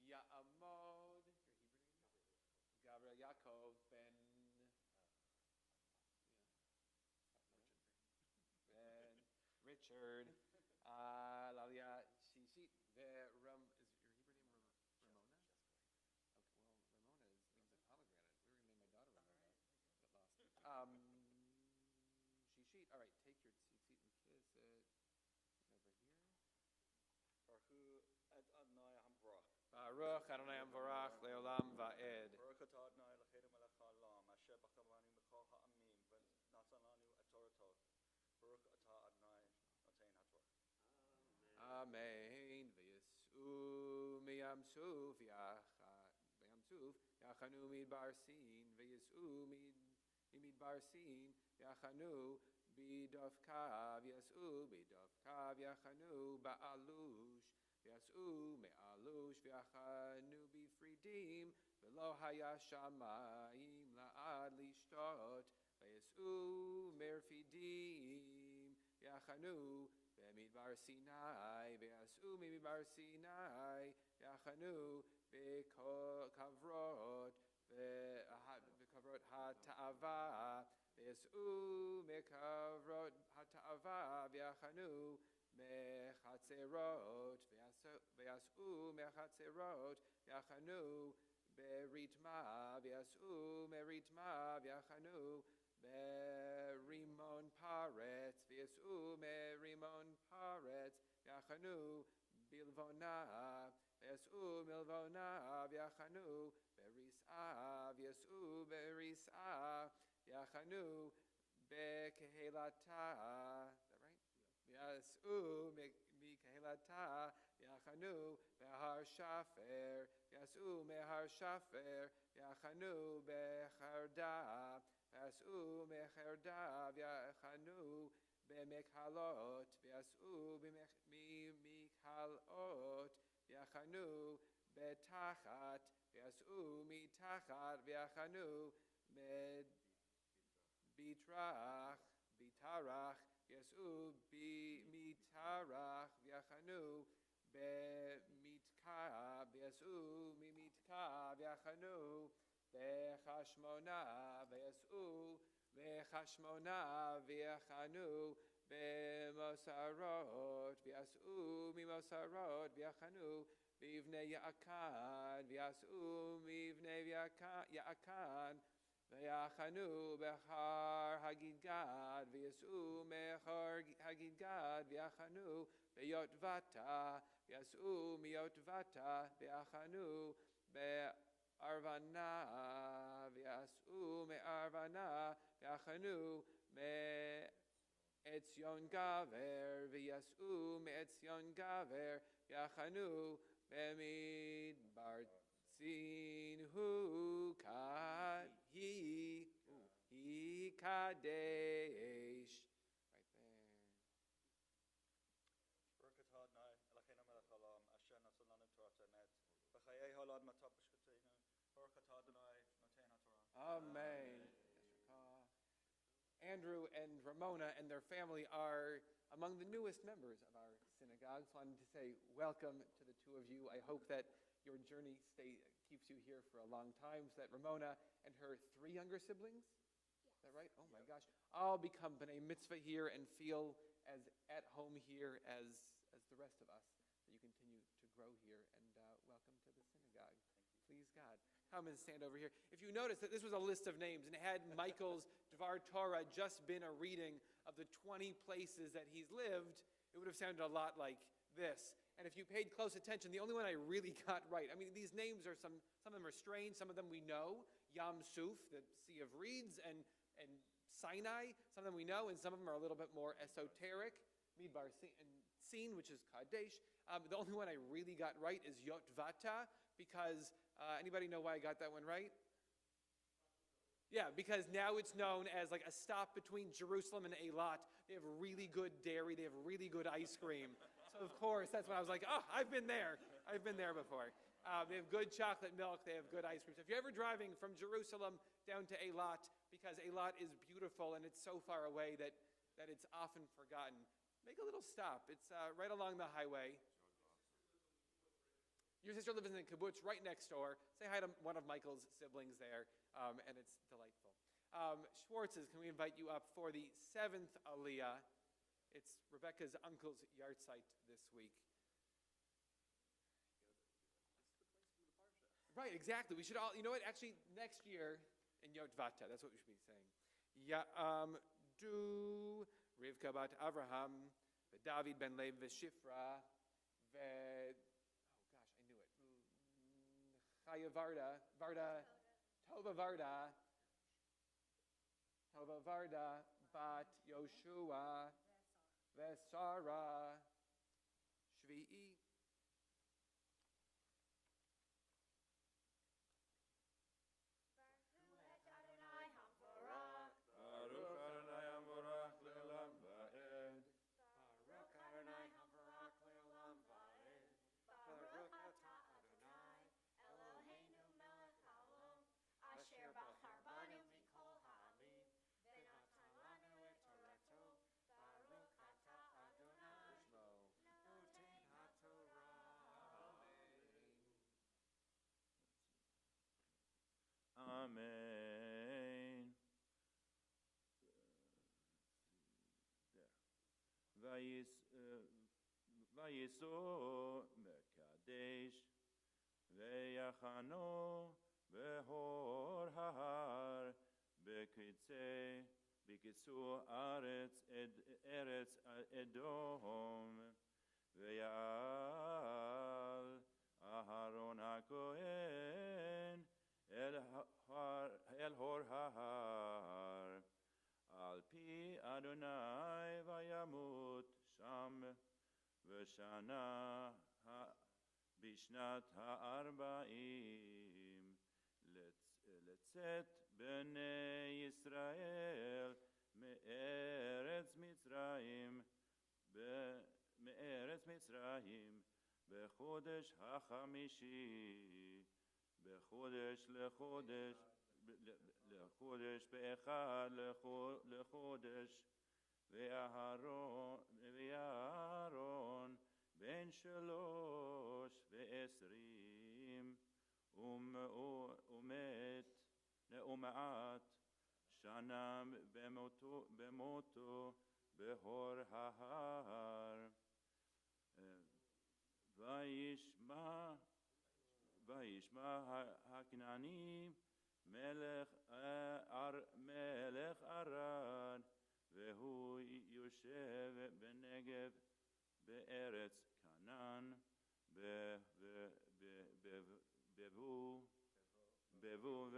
Speaker 2: Ya'amod, Gabriel Yaakov Ben Richard, Lalia Shishit, Ve'ram, is your Hebrew name Ramona? Okay, well, Ramona name's a pomegranate. We were going to name my daughter Ramona. Got lost. Shishit, all right, take your seat and kiss it. Over here.
Speaker 3: Baruch Adonai Hamvarach
Speaker 2: Leolam Va'ed.
Speaker 3: Baruch atah Adonai Eloheinu melech haolam asher bachar banu mikol ha'amim v'natan lanu et Torato. Baruch atah Adonai noten haTorah.
Speaker 2: Amen. V'yis'u miyam suf yachanu midbar sin v'yis'u midbar sin yachanu bidovkav yas'u bidovkav yachanu ba'alush yas'u me'alush v'yachanu bifridim v'lo haya shamayim la'ad lishtot v'yas'u merfidim yachanu במדבר סיני, ויסעו ממדבר סיני, יחנו בכברות התאווה, ויסעו מכברות התאווה, ויחנו מחצרות, ויסעו מחצרות, יחנו בריתמה, ויסעו מריתמה, ויחנו ברימון פרץ, ויסעו מרימון פרץ, יחנו בלבונה, ויסעו מלבונה, ויחנו בריסעה, ויסעו בריסעה, יחנו בקהילתה, יסעו מקהילתה, יחנו בהר שפר, יסעו מהר שפר, יחנו בחרדה, ויסעו מחרדה, ויחנו במקהלות, ויסעו ממקהלות, ויחנו בתחת, ויסעו מתחת, ויחנו ביטרח, ויסעו מתרח, ויחנו במתקע, ויסעו ממתקע, ויחנו בחשמונה, ויסעו בחשמונה, ויחנו במוסרות, ויסעו ממוסרות, ויחנו בבני יעקן, ויסעו מבני יעקן, ויחנו בהר הגדגד, ויסעו מהר הגדגד, ויחנו ביוטבתה, ויסעו מיוטבתה, ויחנו ארוונה, ויסעו מארוונה, ויחנו מעציון גבר, ויסעו מעציון גבר, ויחנו במדבר צין הוא קדש.
Speaker 3: Baruch atah Adonai, Eloheinu melech haolam, asher natan lanu Torah emet, b'chayei ha'olad matah b'shchutenu. Baruch atah Adonai, noten haTorah.
Speaker 2: Amen. Andrew and Ramona and their family are among the newest members of our synagogue. So I wanted to say welcome to the two of you. I hope that your journey keeps you here for a long time, so that Ramona and her 3 younger siblings, is that right? Oh my gosh. All become B'nai Mitzvah here and feel as at home here as the rest of us. That you continue to grow here, and welcome to the synagogue. Please God. Come and stand over here. If you notice that this was a list of names, and had Michael's Dvar Torah just been a reading of the 20 places that he's lived, it would have sounded a lot like this. And if you paid close attention, the only one I really got right, I mean, these names are some of them are strange, some of them we know. Yam Suf, the Sea of Reeds, and Sinai, some of them we know, and some of them are a little bit more esoteric. Midbar Sin, which is Kadesh. The only one I really got right is Yotvata, because anybody know why I got that one right? Yeah, because now it's known as like a stop between Jerusalem and Eilat. They have really good dairy. They have really good ice cream. So, of course, that's when I was like, oh, I've been there. I've been there before. They have good chocolate milk. They have good ice cream. So if you're ever driving from Jerusalem down to Eilat, because Eilat is beautiful and it's so far away that it's often forgotten, make a little stop. It's right along the highway. Your sister lives in the kibbutz right next door. Say hi to one of Michael's siblings there, and it's delightful. Schwartz's, can we invite you up for the 7th Aliyah? It's Rebecca's uncle's yahrzeit this week. Right, exactly. We should all, you know what, actually, next year in Yotvata, that's what we should be saying. Do Rivka bat Avraham, David ben Lev v'Shifra, Chaya Tova Varda, bat Yoshua, Vesara, Shvi'i.
Speaker 11: וייסעו מקדש ויחנו בהור ההר בקיצור ארץ אדום ויעל אהרון הכהן אל הור ההר על פי אדוני וימות שם בשנת 40 לצאת בני ישראל מארץ מצרים בחודש החמישי לחודש באחד לחודש ואהרון בן 23 ומעט שנה במותו בהור ההר וישמע הכנעני מלך ערד והוא יושב בנגב בארץ כנען בבוא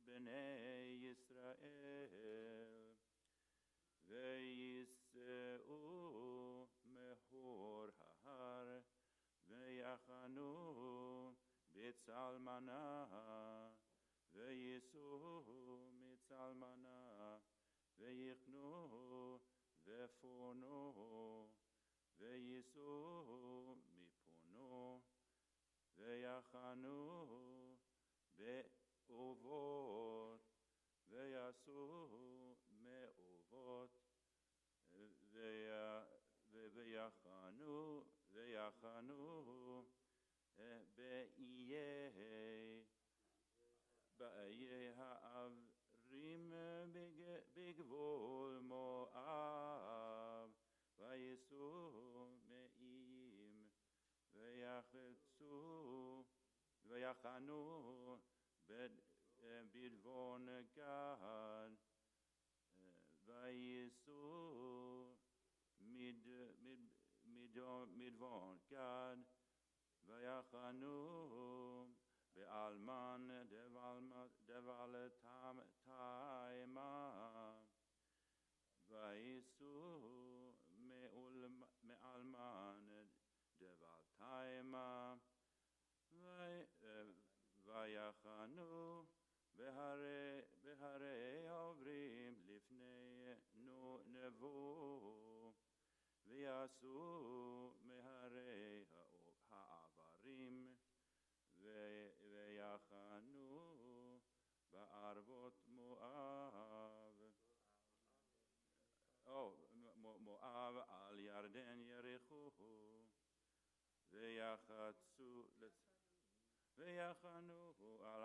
Speaker 11: בני ישראל וייסעו מהור ההר ויחנו בצלמנה וייסעו מצלמנה ויחנו ופונו וייסעו מפונו ויחנו באובות ויעשו מאובות ויחנו באיי העברים בגבול מואב וייסעו מאיים ויחנו בדבון גד וייסעו מדבון גד ויחנו באלמן דבל תימה וייסעו מאלמן דבל תימה ויחנו בהרי העוברים לפני נבו ויעשו מהרי העברים ויחנו בערבות מואב על ירדן יריחו ויחנו על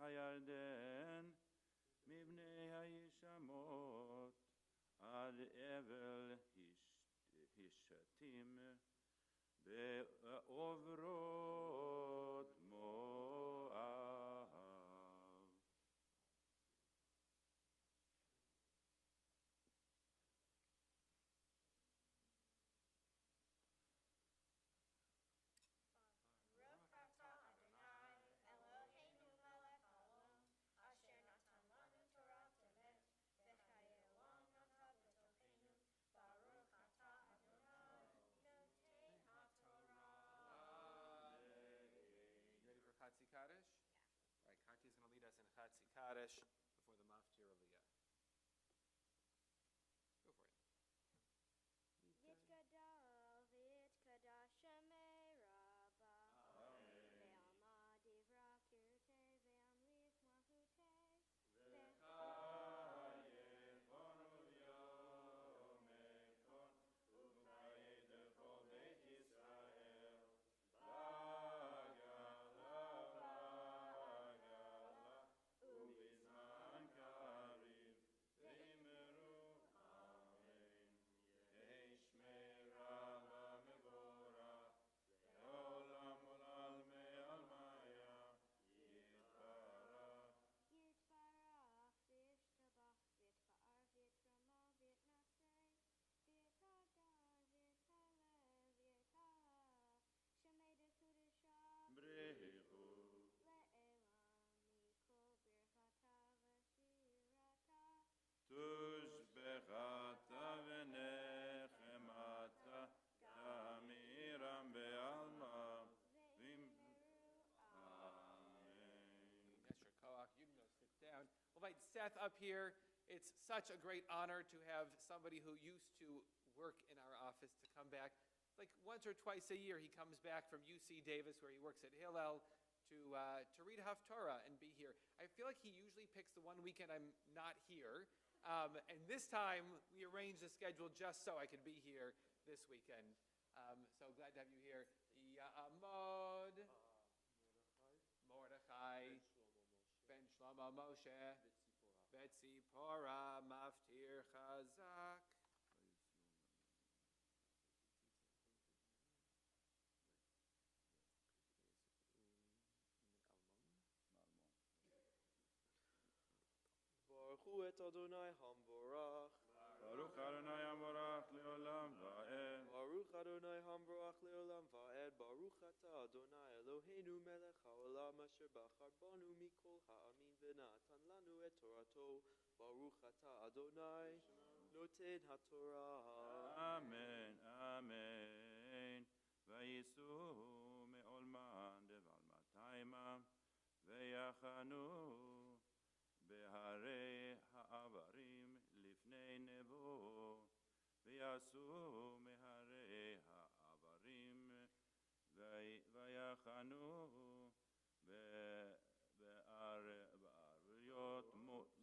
Speaker 11: הירדן מבני הישמות עד אבל השתים בעוברות מואב.
Speaker 2: Chatzi Kaddish? All right, Karti is going to lead us in Chatzi Kaddish before the Maftir Aliyah. Go for it.
Speaker 12: Yitkadal v'yitkadash shemei Rabba ve'alma divra kirtei ve'amlich malchutei
Speaker 11: ובזמן
Speaker 2: Seth up here. It's such a great honor to have somebody who used to work in our office to come back. Like once or twice a year, he comes back from UC Davis, where he works at Hillel, to read Haftorah and be here. I feel like he usually picks the one weekend I'm not here, and this time we arranged the schedule just so I could be here this weekend. So glad to have you here. Ya'amod, Mordechai, Ben Shlomo Moshe, Betzipora, Maftir Chazak.
Speaker 13: ברכו את אדוני המבורך.
Speaker 11: ברוך אדוני המבורך לעולם ועד.
Speaker 13: ברוך אדוני המבורך לעולם ועד. ברוך אתה אדוני אלוהינו מלך העולם אשר בחר בנו מכל העמים ונתן לנו את תורתו. ברוך אתה אדוני נותן התורה.
Speaker 11: אמן, אמן. וייסעו מעולמן דבר 200 ויחנו בהרי העברים לפני נבו, ויעשו מהרי העברים, ויחנו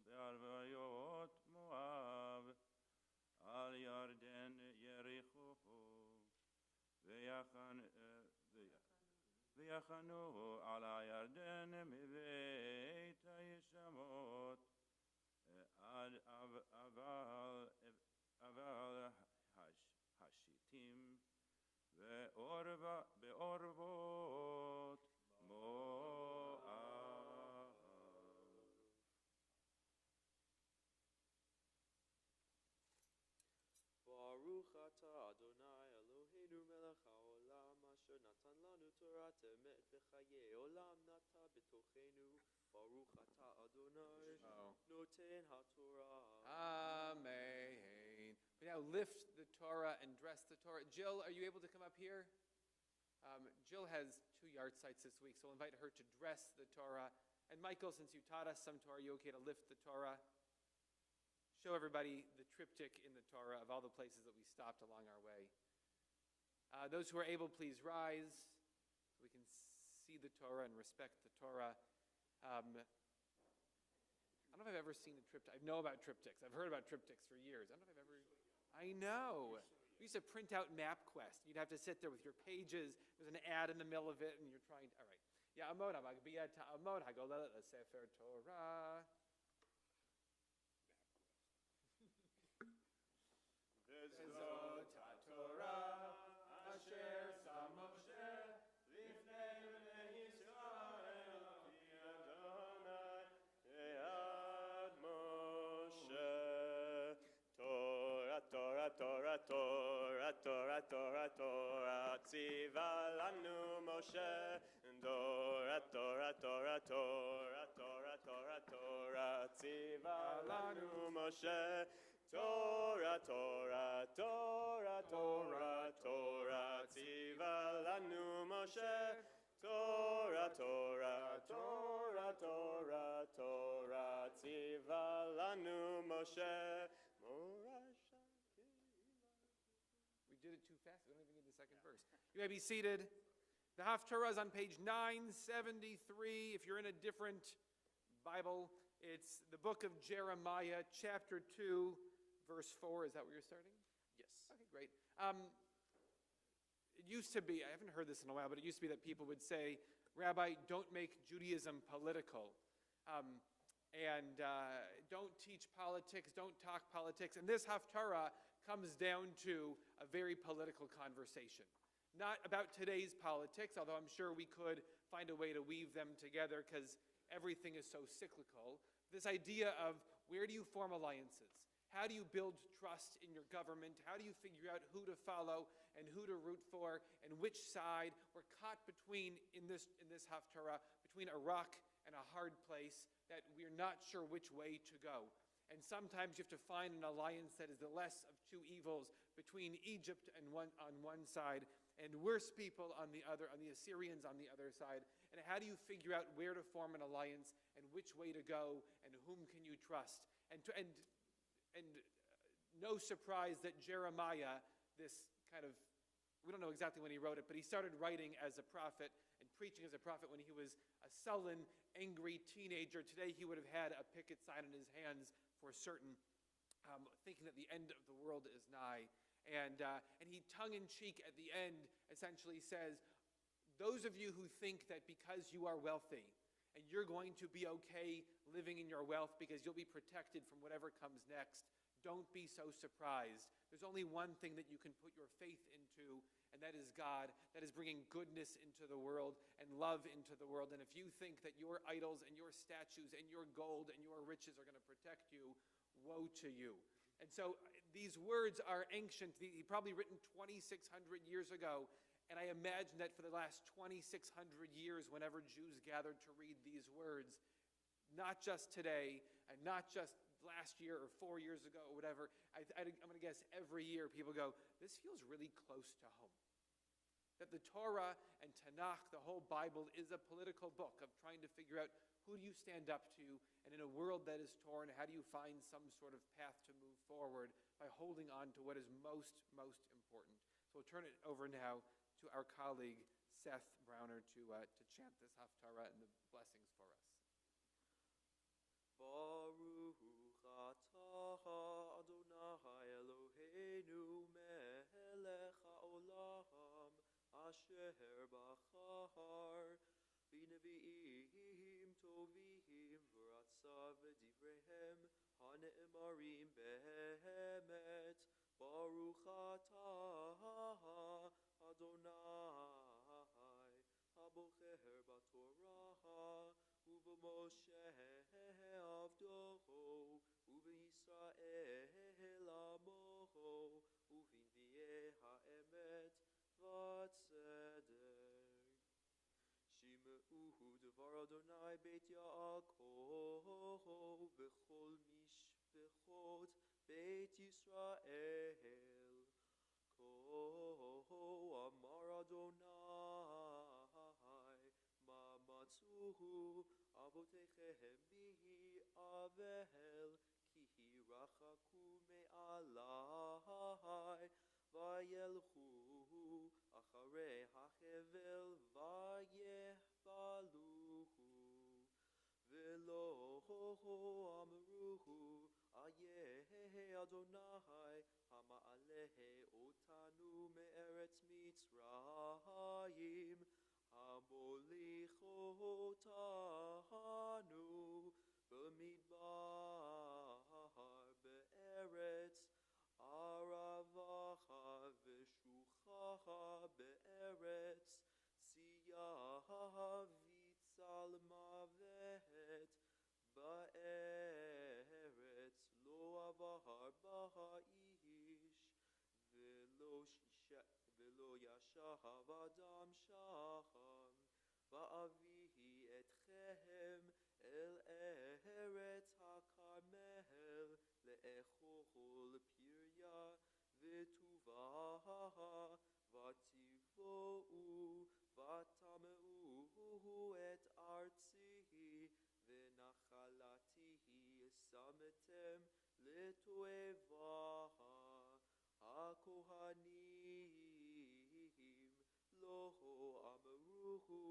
Speaker 11: בערביות מואב, על ירדן יריחו, ויחנו על הירדן מבית הישמות עד אבל השיטים בעורבות מואב.
Speaker 13: ברוך אתה אדוני אלוהינו מלך העולם אשר נתן לנו תורת אמת וחיי עולם נטע בתוכנו. ברוך אתה אדוני נותן התורה.
Speaker 2: Amen. We now lift the Torah and dress the Torah. Jill, are you able to come up here? Jill has 2 yard sites this week, so we'll invite her to dress the Torah. And Michael, since you taught us some Torah, are you okay to lift the Torah? Show everybody the triptych in the Torah of all the places that we stopped along our way. Those who are able, please rise so we can see the Torah and respect the Torah. I don't know if I've ever seen a triptych. I know about triptychs. I've heard about triptychs for years. I don't know if I've ever... I know. We used to print out MapQuest. You'd have to sit there with your pages. There's an ad in the middle of it, and you're trying... All right. Ya'amod ha'magbiyah ta'amod ha'golelet l'sefer Torah. Vezot ha'Torah asher sam Moshe lifnei bnei Yisrael pi Adonai
Speaker 1: Yad Moshe. Torah, Torah, Torah, Torah, Torah, Torah, Torah, tziva lanu Moshe. Torah, Torah, Torah, Torah, Torah, Torah, Torah, tziva lanu Moshe. Torah, Torah, Torah, Torah, Torah, tziva lanu Moshe. Torah, Torah, Torah, Torah, Torah, tziva lanu Moshe.
Speaker 2: We did it too fast. We don't even get the second verse. You may be seated. The Haftarah is on page 973. If you're in a different Bible, it's the book of Jeremiah, chapter 2, verse 4. Is that where you're starting?
Speaker 13: Yes.
Speaker 2: Okay, great. It used to be, I haven't heard this in a while, but it used to be that people would say, Rabbi, don't make Judaism political. Don't teach politics, don't talk politics. And this Haftarah comes down to a very political conversation. Not about today's politics, although I'm sure we could find a way to weave them together because everything is so cyclical. This idea of where do you form alliances? How do you build trust in your government? How do you figure out who to follow and who to root for and which side? We're caught between, in this Haftarah, between a rock and a hard place that we're not sure which way to go. And sometimes you have to find an alliance that is the less of two evils between Egypt and on one side and worse people on the other, on the Assyrians on the other side. And how do you figure out where to form an alliance and which way to go and whom can you trust. And no surprise that Jeremiah, this kind of, we don't know exactly when he wrote it, but he started writing as a prophet and preaching as a prophet when he was a sullen, angry teenager. Today he would have had a picket sign in his hands for certain, thinking that the end of the world is nigh. And he, tongue-in-cheek at the end, essentially says, those of you who think that because you are wealthy and you're going to be okay living in your wealth because you'll be protected from whatever comes next, don't be so surprised. There's only one thing that you can put your faith into, and that is God, that is bringing goodness into the world and love into the world. And if you think that your idols and your statues and your gold and your riches are going to protect you, woe to you. And so these words are ancient. He probably written 2,600 years ago. And I imagine that for the last 2,600 years, whenever Jews gathered to read these words, not just today and not just last year or 4 years ago or whatever, I'm going to guess every year people go, this feels really close to home. That the Torah and Tanakh, the whole Bible, is a political book of trying to figure out who do you stand up to, and in a world that is torn, how do you find some sort of path to move forward by holding on to what is most important. So we'll turn it over now to our colleague Seth Browner to chant this Haftarah and the blessings for us.
Speaker 13: Baruch atah Adonai Eloheinu melech haolam asher bachar b'nevi'im tovim v'ratzav v'divrehem hane'emarim behemet. Baruch atah Adonai habocher b'torah u'b'Moshe avdoho u'b'Yisrael amoho u'v'nvi'eh ha'emet v'tzedek. Shim'u devar Adonai beit Yaakov v'chol mishpechot beit Yisrael. Ko amar Adonai ma matzuhu avotechem bihi avel ki rachaku me'alai vayelchu acharei hachevel vayehbaluhu velo amruhu ayeh Adonai hama'alehe otanu me'eretz Mitzrayim hamolicho otanu b'midbar be'eretz aravacha v'shuchacha be'eretz siyah vitzal mavet ba'eretz lo avahar baha'ish velo yashav adam shacham va'avihi etchem el eretz hakarmel le'echol pirya v'tuvaha v'tivou v'tameu et artzi v'nachalatihi sametem letoevaha hakohanim lo amruhu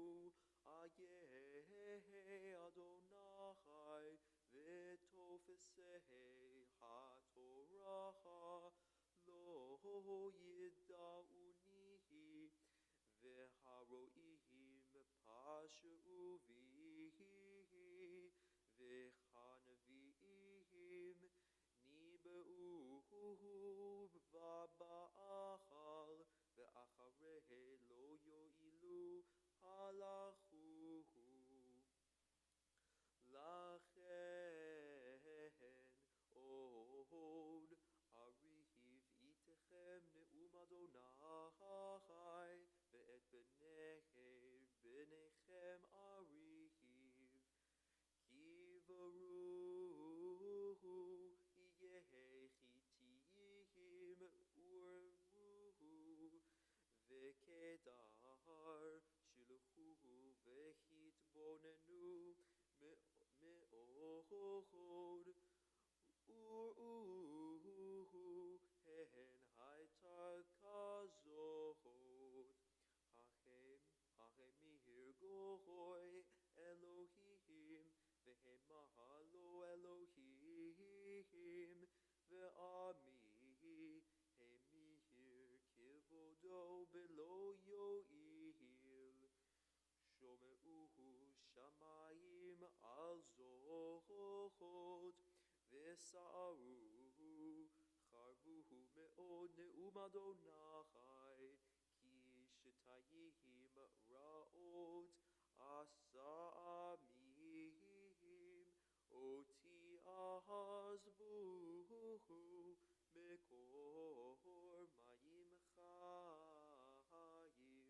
Speaker 13: ayeh Adonai v'tofesei haTorah lo yida'unihi v'haro'ihim pashu vihi v'chanvi'ihim nibeu v'ba'achal v'acharei lo yo'ilu halachuhu. Lachen od ariv itechem ne'um Adonai ve'et b'nechem ariv ki v'ruhu iyeh chitiyim urvuhu ve'kedar shilchuhu ve'hitbonenu hen haitar kazot. Hachem mihir gohoi Elohim, vehem mahalo Elohim, ve'ami hemihir kivodo belo yo'il. Shomeuhu shamayim al zohot, ve'sa'aru charvuhu me'od ne'um Adonai, ki shetayim ra'ot asa'amim, oti ahazbuhu mekor mayim chayim,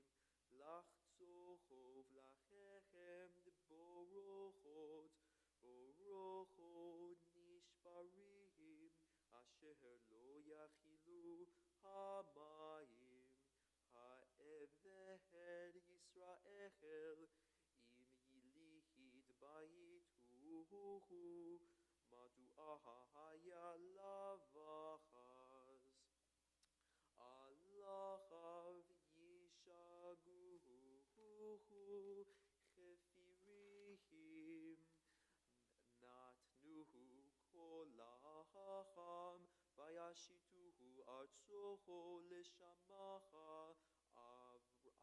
Speaker 13: lachzochov lachem borochot nishbarim, asher lo yachilu hamayim, ha'eved Yisrael, im yilihid baituhu, madu'ahaya lavachaz, alachav yishaguhu, chefirihim, natnuhu kolacham, vayashituhu artsoho leshamacha,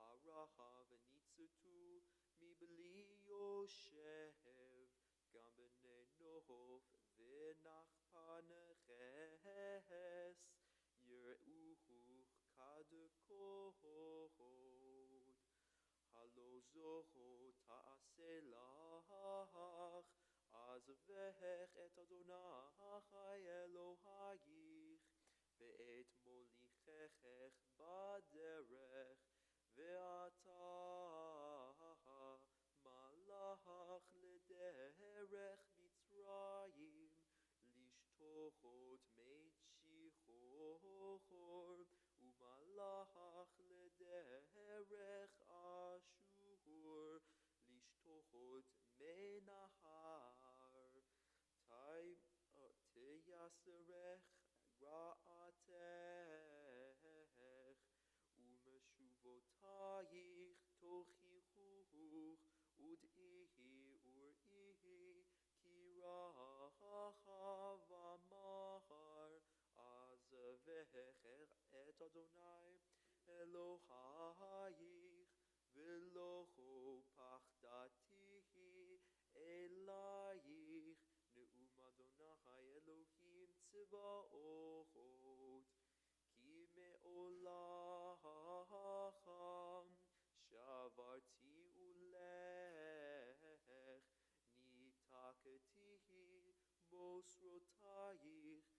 Speaker 13: arahav nitzutu mibli yoshev, gam b'nei nohov v'nachpaneches, yir'uhu kadekohod. Halo zoho ta'aseh lach, az vech et Adonai Elohayich, ve'et molichechech baderech, ve'ata malach lederech Mitzrayim, lishtochot meit shichor, umalach lederech Ashur, lishtochot mei nahar, teyaserech ra'atech, umeshuvotayich tochichuch, ud'ihi ur'ihi, kirachav amar, az vech et Adonai Elohayich, v'locho pachdatihi elayich, ne'um Adonai Elohim tzvaochot, ki me'olacham shavarti ulech, nitaketihi mosrotayich,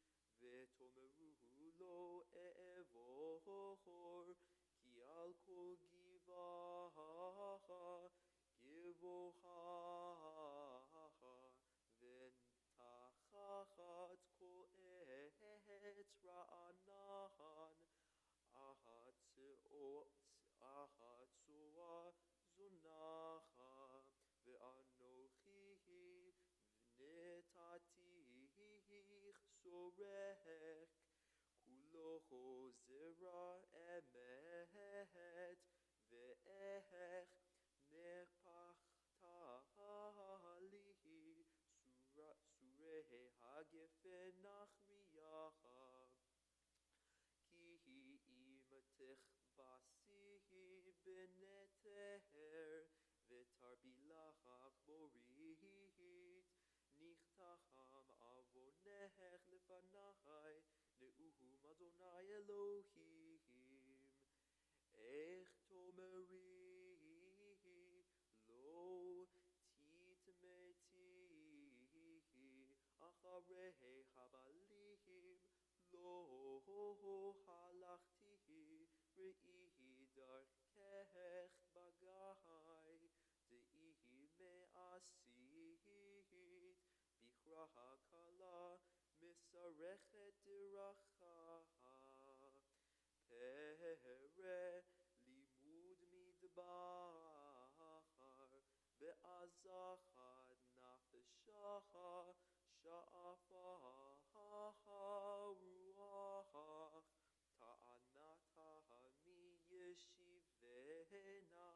Speaker 13: ve'tomeruhu lo e'evohor, ki al kol givaha givohaha, v'ntachachat kol etz ra'anahan, ahatzoa zunacha, ve'anochihi v'netatich sorech, kuloho zera emet, ve'ech nepachtalihi, surehe hagefen nachriyacha, ki im techbasihi beneter, ve'tarbilachach borihit, nichtacham avonech lefanai, ne'uhum Adonai Elohim. Ech tomeri lo titmetihi, acharei habalihim lo halachtihi, re'ihi darkech bagai, de'ihi me'asihit, bichraha kala mesarechet dirachaha, pere limud midbachar, be'azachad nafeshacha, תהנה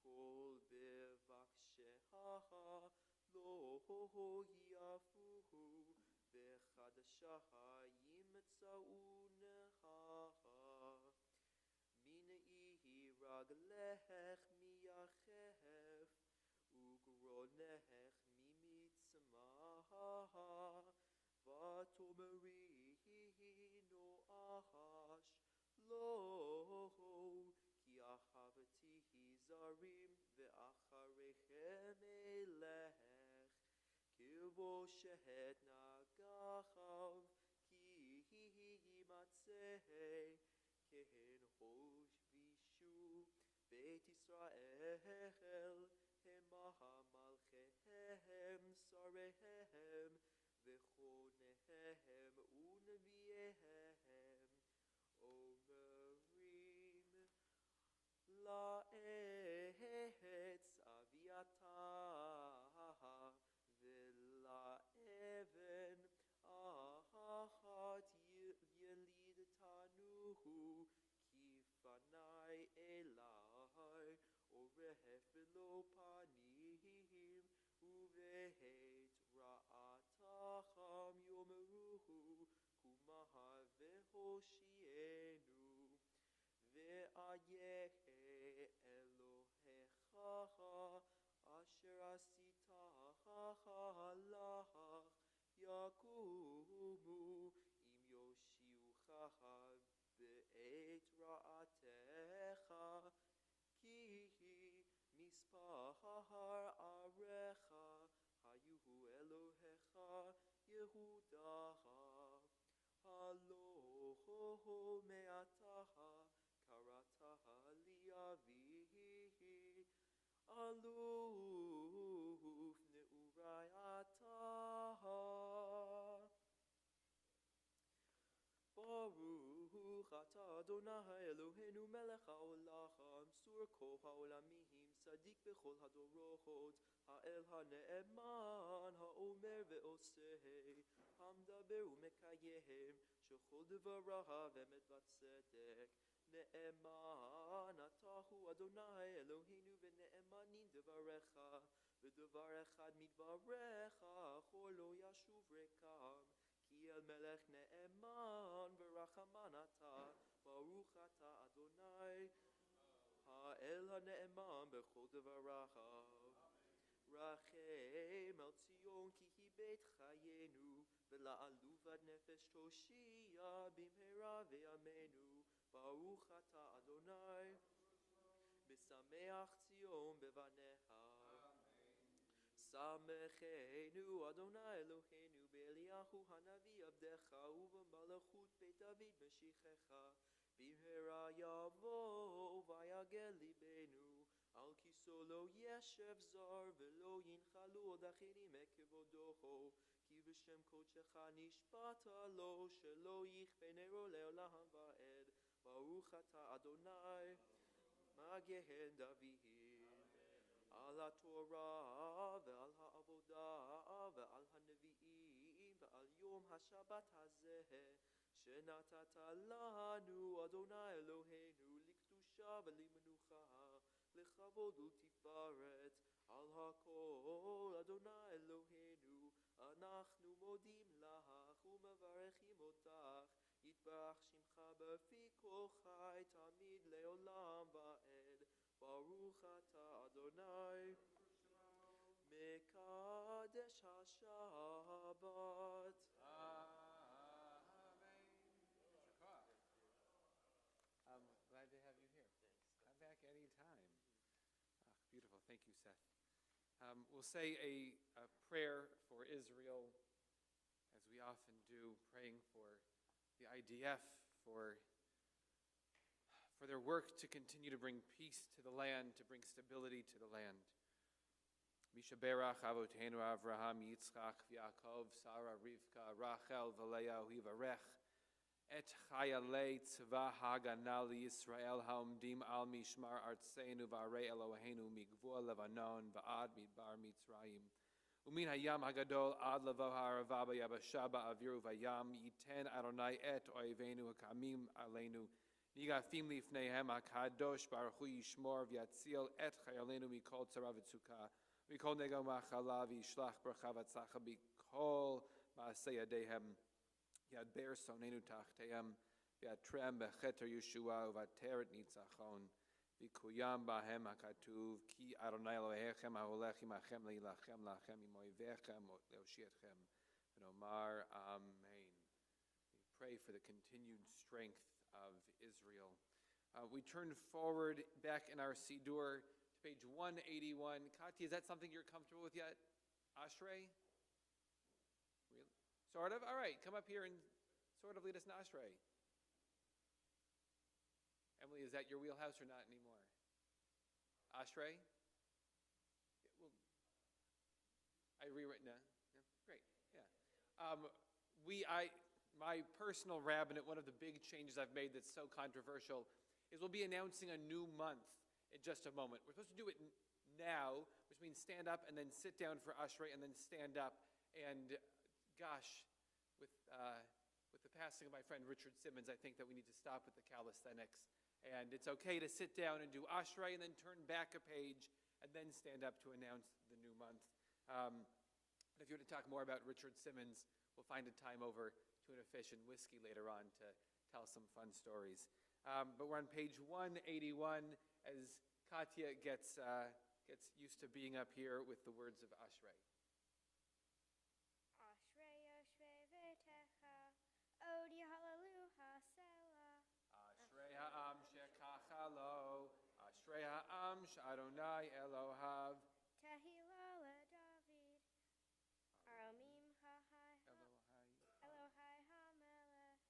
Speaker 13: כל בבקשה לא יפוהו בחדשה ימצאונך מנעי רגלך מיחף וגרונך ממצמח ותאמרי נואש לא כי אהבתי זרים ואחריכם אלך כבושת נגחיו כי יימצא כהן הושבישו בית ישראל המה מלכיהם שריהם וכהניהם ונביאיהם אומרים לעץ אביתר ולאבן אחת ילידתנו כי פני אלי עורף ולא פנים ובעת רעתכם יאמרו קומה והושיענו ואיה אלוהיך אשר עשית לך יקומו אם יושיעוך בעת רעתך כי מספר עריך היו אלוהיך יהודה הלא מעתה קראת לי אבי אלוף נעורי אתה ברוך אתה אדוני אלוהינו מלך העולם צור כל העולמים צדיק בכל הדורות האל הנאמן האומר ועושה המדבר ומקיים שכל דבריו אמת וצדק נאמן אתה הוא אדוני אלוהינו ונאמנים דבריך ודבר אחד מדבריך אור לא ישוב ריקם כי אל מלך נאמן ורחמן אתה ברוך אתה אדוני האל הנאמן בכל דבריו רחם על ציון כי היא בית חיינו ולעלובת נפש תושיע במהרה בימינו ברוך אתה אדוני משמח ציון בבניה שמחנו אדוני אלוהינו באליהו הנביא עבדך ובמלכות בית דוד משיחך במהרה יבוא ויגל ליבנו על כיסו לא ישב זר ולא ינחלו עוד אחרים מכבודו כי בשם קודשך נשבעת לו שלא יכפה נרו לעולם ועד ברוך אתה אדוני מגן דוד על התורה ועל העבודה ועל הנביאים ועל יום השבת הזה שנתת לנו אדוני אלוהינו לקדושה ולמנוחה לכבוד ולתפארת על הכל אדוני אלוהינו אנחנו מודים לך ומברכים אותך יתברך שמך בפי כל חי תמיד לעולם ועד ברוך אתה אדוני מקדש השבת
Speaker 2: Glad to have you here. Come back anytime. Beautiful. Thank you, Seth. We'll say a prayer for Israel, as we often do, praying for the IDF, for their work to continue to bring peace to the land, to bring stability to the land. Mishaberach Avotenu Avraham, Yitzchak, Yaakov, Sarah, Rivka, Rachel, Valeah, Hivarech, Et Chayalei Tzva Hagana Yisrael Haomdim Al Mishmar Artseinu V'Arei Eloheinu Migvur Levanon V'Ad Midbar Mitzrayim Umin Hayam Hagadol Ad Levo Ha'arava B'Yabasha Ba'aviru V'Yam Yiten Adonai Et Oivenu Hakamim Aleinu ניגפים לפניהם הקדוש ברוך הוא ישמור ויציל את חיילינו מכל צרה וצוקה, מכל נגע ומחלה, וישלח ברכה והצלחה בכל מעשה ידיהם. ידבר שונאינו תחתיהם, ויעטרם בכתר ישועה ובעטרת ניצחון. ויקוים בהם הכתוב, כי אדוני אלוהיכם ההולך עמכם להילחם לכם עם אויביכם להושיע אתכם. ונאמר Amen. We pray for the continued strength of Israel. We turn forward back in our Siddur to page 181. Kati, is that something you're comfortable with yet? Ashrei? Really? Sort of? All right, come up here and sort of lead us in Ashrei. Emily, is that your wheelhouse or not anymore? Ashrei? Yeah, well, I rewritten that. Yeah, great. Yeah. My personal rabbinate, one of the big changes I've made that's so controversial, is we'll be announcing a new month in just a moment. We're supposed to do it now, which means stand up and then sit down for Ashrei and then stand up. And gosh, with the passing of my friend Richard Simmons, I think that we need to stop with the calisthenics. And it's okay to sit down and do Ashrei and then turn back a page and then stand up to announce the new month. If you want to talk more about Richard Simmons, we'll find a time over tuna fish and whiskey later on to tell some fun stories. But we're on page 181 as Katya gets used to being up here with the words of Ashrei.
Speaker 12: Ashrei, Ashrei v'techa, Odi hallelujah, Selah.
Speaker 2: Ashrei ha'am shekach lo, Ashrei ha'am she'Adonai Elohav.
Speaker 12: Tehillah leDavid, Aramim ha'hai Elohai ha'melech,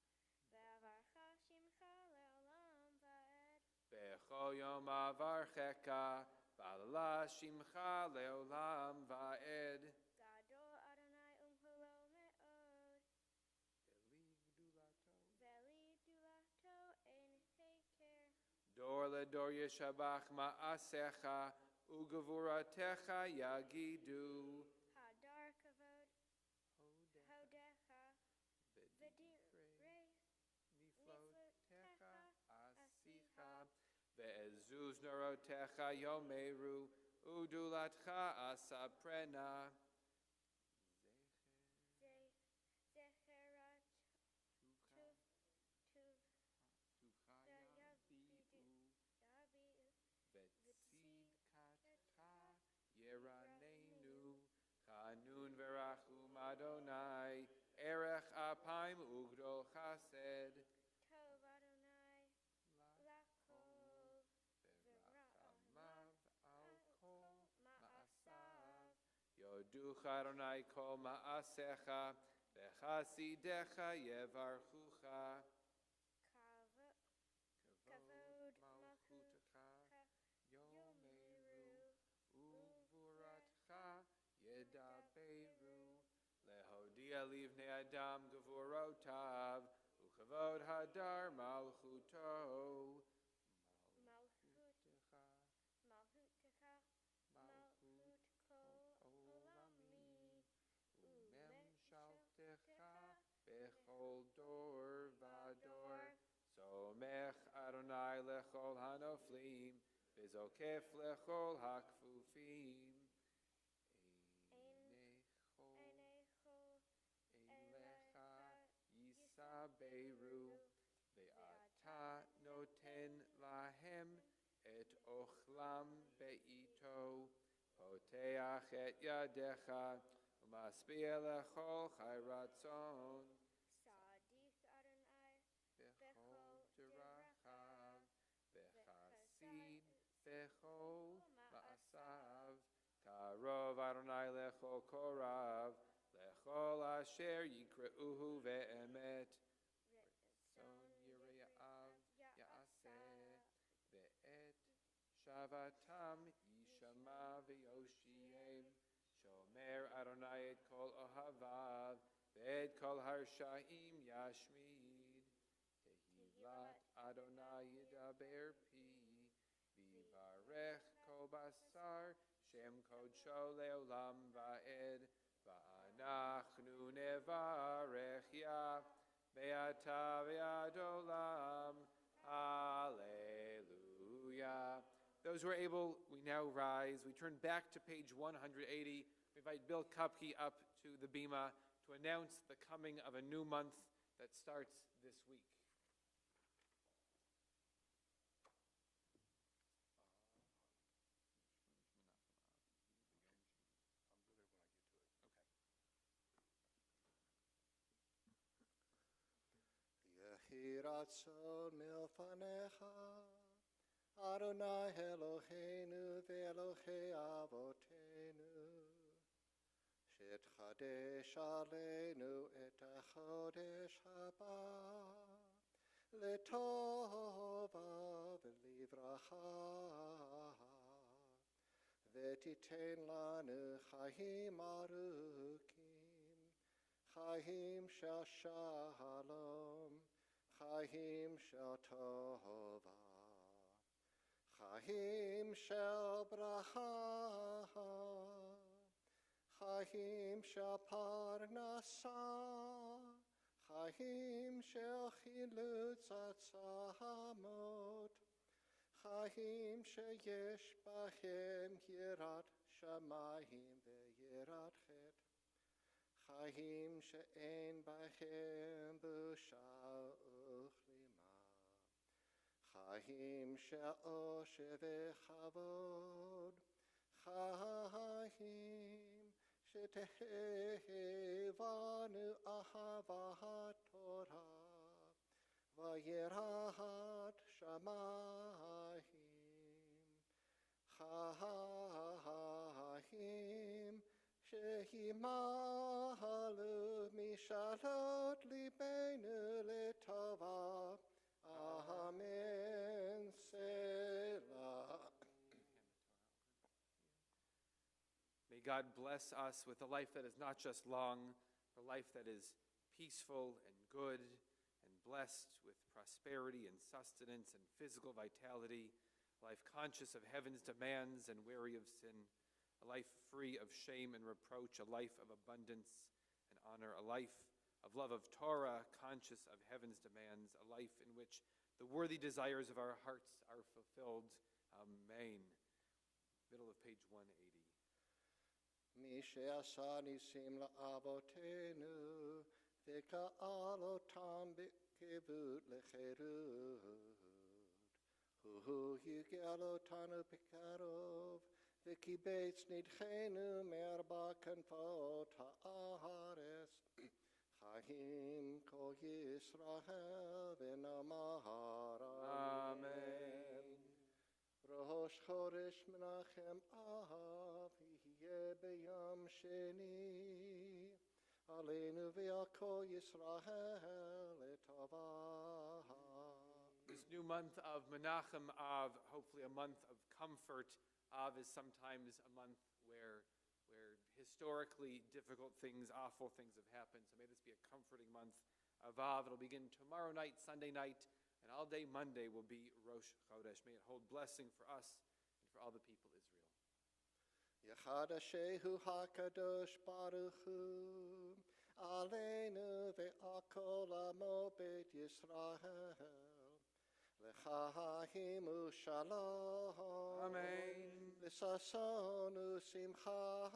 Speaker 12: Ve'avarcha shimcha le'olam va'ed.
Speaker 2: Bechol yom avarcheka, V'alala shimcha le'olam va'ed.
Speaker 12: Gadol Adonai umhulo me'od, Veli dulato ein heker.
Speaker 2: Dor ledor yeshabach ma'asecha, Ugevuratecha yagidu.
Speaker 12: Hadar kavod, Hodecha, V'direi, Niflotecha,
Speaker 2: Asicha, Ve'ezuz norotecha yomeru, Udulatcha asaprena.
Speaker 12: Zecherat, Tuv,
Speaker 2: Vetzidkatcha yeranenu, Chanun verachum Adonai, Erech apaim ugdol chased.
Speaker 12: Tov Adonai, Lakol,
Speaker 2: Verachamav al kol ma'asav. Yoducha Adonai kol ma'asecha, V'chasidecha yevarchucha.
Speaker 12: Kavod
Speaker 2: Malchutecha
Speaker 12: Yomeru,
Speaker 2: Uvuratcha yedaberu. Lehodia livnei adam gevurotav, Uchavod hadar malchuto.
Speaker 12: Malchutecha, Malchut kol olami,
Speaker 2: Umemshaltecha bechol dor vador. Somech Adonai lechol hanoflim, V'zokef lechol hakfufim. Einecho Elecha Yisaberu, Ve'ata noten lahem et ochlam be'ito, Poteach et yadecha, Umaspia lechol chayratzon.
Speaker 12: Sadiq Adonai,
Speaker 2: Bechol derachav, bechasid, bechol ma'asav, karov Adonai lechol korav, lechol asher yikreuhu ve'emet, son yire'av ya'aseh, ve'et shavatam yishama ve'yoshiem, shomer Adonai et kol ohavav, ve'et kol harshaim yashmid. Tehillat Adonai yidaber pi, v'varech kol basar, shem kodsho le'olam va'ed, va'anachnu nevarech ya, be'ata ve'ad olam, Hallelujah. Those who are able, we now rise. We turn back to page 180. We invite Bill Kupke up to the bima to announce the coming of a new month that starts this week.
Speaker 8: Yehi ratzon milfanecha, Adonai Eloheinu ve'Elohei avotenu, Shetchadesh aleinu et hachodesh haba, Letova v'livracha, V'titen lanu chayim arukim, Chayim shel shalom, Chayim shel tova, Chayim shel bracha, Chayim shel parnasa, Chayim shel chilutz atzamot, Chayim sheyesh bachem yirat shamayim ve'yirat chet, Chayim she'en bachem busha uchlima, Chayim she'oshe v'chavod, Chayim she'tehevanu ahavat Torah, Vayirat shamayim, Chayim shehimalu mishalot libenu letova, Amen. Selah.
Speaker 2: May God bless us with a life that is not just long, but a life that is peaceful and good and blessed with prosperity and sustenance and physical vitality, a life conscious of heaven's demands and wary of sin, a life free of shame and reproach, a life of abundance and honor, a life of love of Torah, conscious of heaven's demands, a life in which the worthy desires of our hearts are fulfilled. Amen. Middle of page 180.
Speaker 8: Mi she'asa nisim la'avotenu, v'ka'alotam b'kevut lecherut. Hu yigalotanu b'karov, v'kibetz nidchenu me'arba kanfot ha'aretz. Chayim kol Yisrael v'namahara.
Speaker 2: Amen.
Speaker 8: Rosh Chodesh Menachem Av yeh b'yom sheni, Aleinu v'al kol Yisrael letova.
Speaker 2: This new month of Menachem Av, hopefully a month of comfort. Av is sometimes a month where historically difficult things, awful things have happened. So may this be a comforting month of Av. It'll begin tomorrow night, Sunday night, and all day Monday will be Rosh Chodesh. May it hold blessing for us and for all the people of Israel.
Speaker 8: Yechadashehu HaKadosh Baruch Hu, Aleinu ve'al kol amo Beit Yisrael, L'chaim u'shalom.
Speaker 2: Amen.
Speaker 8: L'sason u'simcha.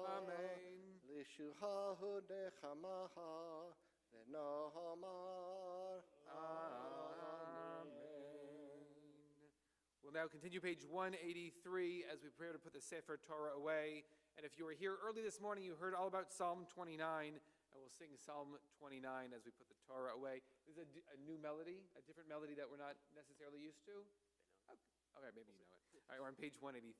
Speaker 2: Amen.
Speaker 8: L'shuha u'nechamaha. V'nohamar. Amen.
Speaker 2: We'll now continue page 183 as we prepare to put the Sefer Torah away. And if you were here early this morning, you heard all about Psalm 29. And we'll sing Psalm 29 as we put the Torah away. This is a new melody, a different melody that we're not necessarily used to. Okay, maybe you know it. All right, we're on page 183.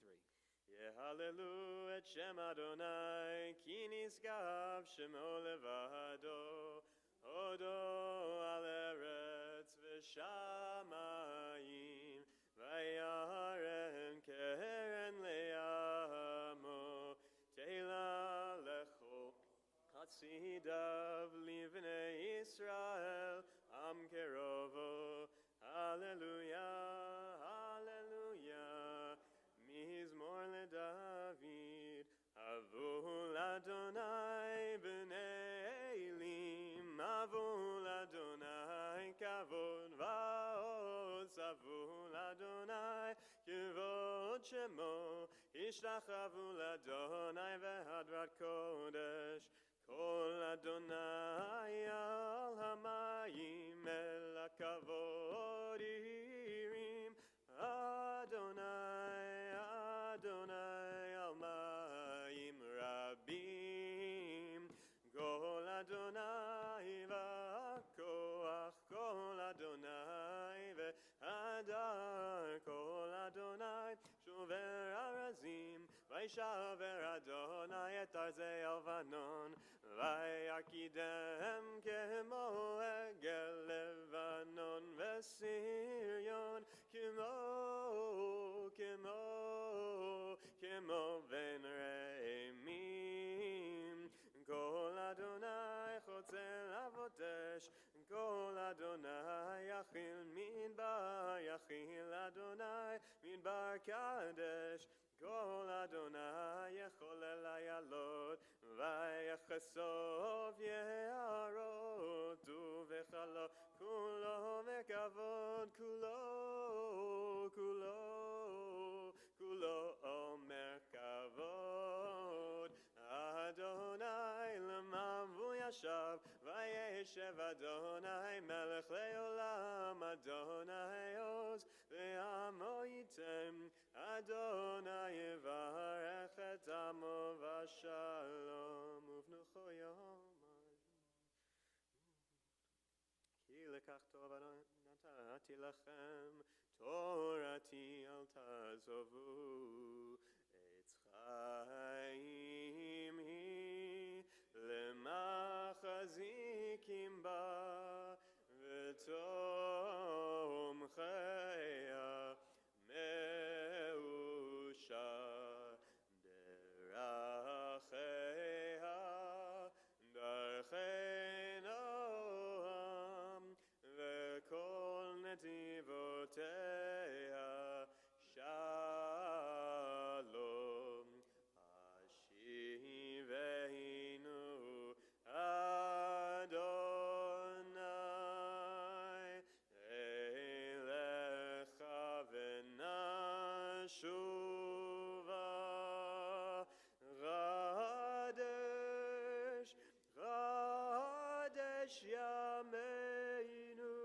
Speaker 1: Yehalelu et Shem Adonai, ki nisgav shemo levado, hodo al eretz v'shamayim, vayarem keren le'amo, teila lecho, hatzidav livnei Yisrael, am kerovo, hallelujah, hallelujah, mizmor leDavid, avul Adonai b'nei Elim, avul Adonai kavod va'od. השתחוו לאדוני, כבוד שמו, השתחוו לאדוני בהדרת קודש. כל אדוני על המים, אל הכבוד הרים. אדוני, אדוני על מים רבים. כל אדוני והכוח, כל אדוני והדר, כל אדוני שובר ארזים. וישבר אדוני את ארזי הלבנון, וירקידם כמו עגל לבנון וסריון, כמו בן רעמים. כל אדוני חוצה לבוטש, כל אדוני יכיל מדבר, יכיל אדוני מדבר קדש. כל אדוני יכול אל הילות, ויחשוף יערות, ובכלו כולו מכבוד, כולו אומר כבוד. אדוני למבוא ישב, וישב אדוני מלך לעולם. אדוני עוז ועמו ייתם, אדוני יברך את עמו בשלום, ובנוחו יום. כי לקח טוב נתתי לכם, תורתי אל תעזבו. עץ חיים היא למחזיקים בה, ותום חייה מאושר. דרכי נועם, וכל נתיבותיה שלום. השיבנו אדוני אליך ונשובה. חדש ימינו,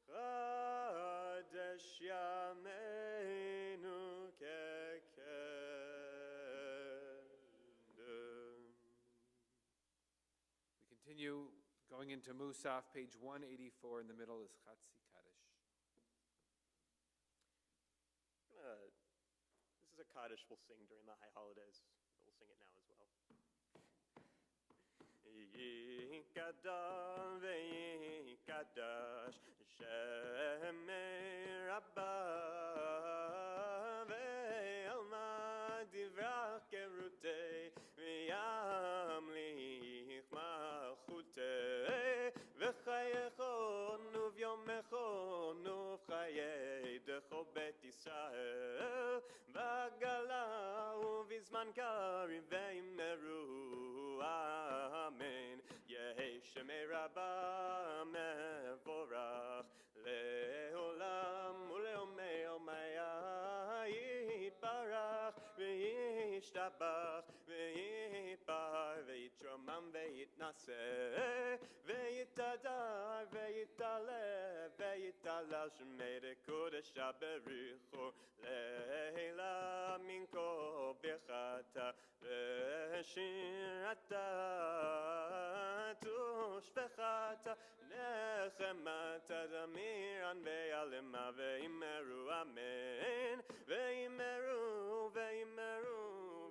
Speaker 1: חדש ימינו כקדם.
Speaker 2: We continue going into Musaf, page 184. In the middle is Chatzi Kaddish.
Speaker 1: This is a Kaddish we'll sing during the high holidays, but we'll sing it now as well. Yikadal ve'yikadash Shemei Rabbah ve'alma divrach kerutei ve'yamlich malchutei v'chayechon uvyomechon uvchayedecho bet Yisrael v'gala uvizman karim ve'imeru amen. Yehi Shemei Rabbah mevorach le'olam ule'omei omaya yitbarach ve'yishtabach ve'yitbar ve'yitromam ve'yitnaseh ve'yitadar ve'yitaleh ve'yitalal Shemei Kodesh HaBericho le'ila min kol birchata ve'shirata tushbechata nechemata damiran ve'alema ve'imeru amen ve'imeru ve'imeru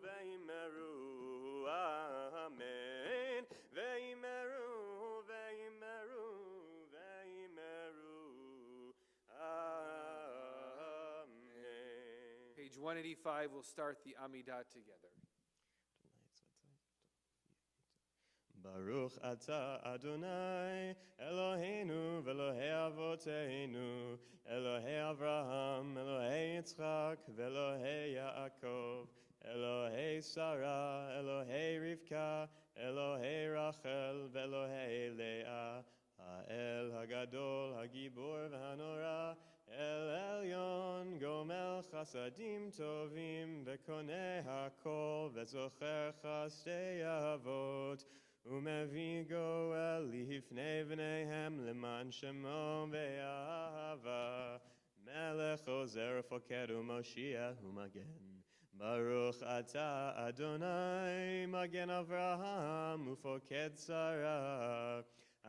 Speaker 1: ve'imeru amen ve'imeru ve'imeru ve'imeru amen.
Speaker 2: Page 185, we'll start the Amidah together.
Speaker 1: Baruch atah Adonai Eloheinu v'Elohei Avoteinu Elohei Avraham Elohei Yitzchak v'Elohei Yaakov Elohei Sarah Elohei Rivka Elohei Rachel v'Elohei Leah Ha'el Hagadol Hagibor v'Hanora חסדים טובים וקונה הכל וזוכר חסדי אבות ומביא גואל לפני בניהם למען שמו באהבה מלך עוזר פוקד ומושיע ומגן ברוך אתה אדוני מגן אברהם ופוקד שרה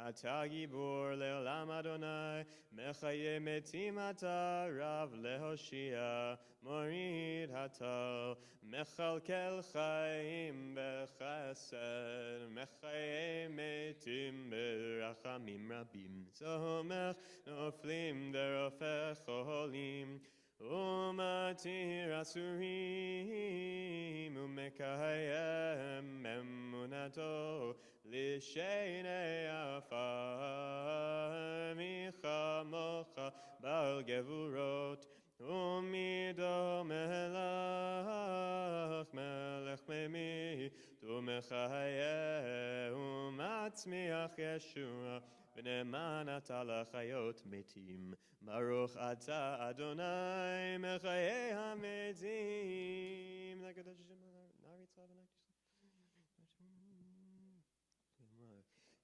Speaker 1: אתה גיבור לעולם אדוני מחיה מתים אתה רב להושיע מוריד הטל מכלכל חיים בחסד מחיה מתים ברחמים רבים צומח נופלים דרופך חולים ומתיר אסורים ומקיים אמונתו לשני עפר מחמוך בעל גבורות ומידו מלך ממית ומחיה ומצמיח ישוע ונאמן אתה לחיות מתים ברוך אתה אדוני מחיי המתים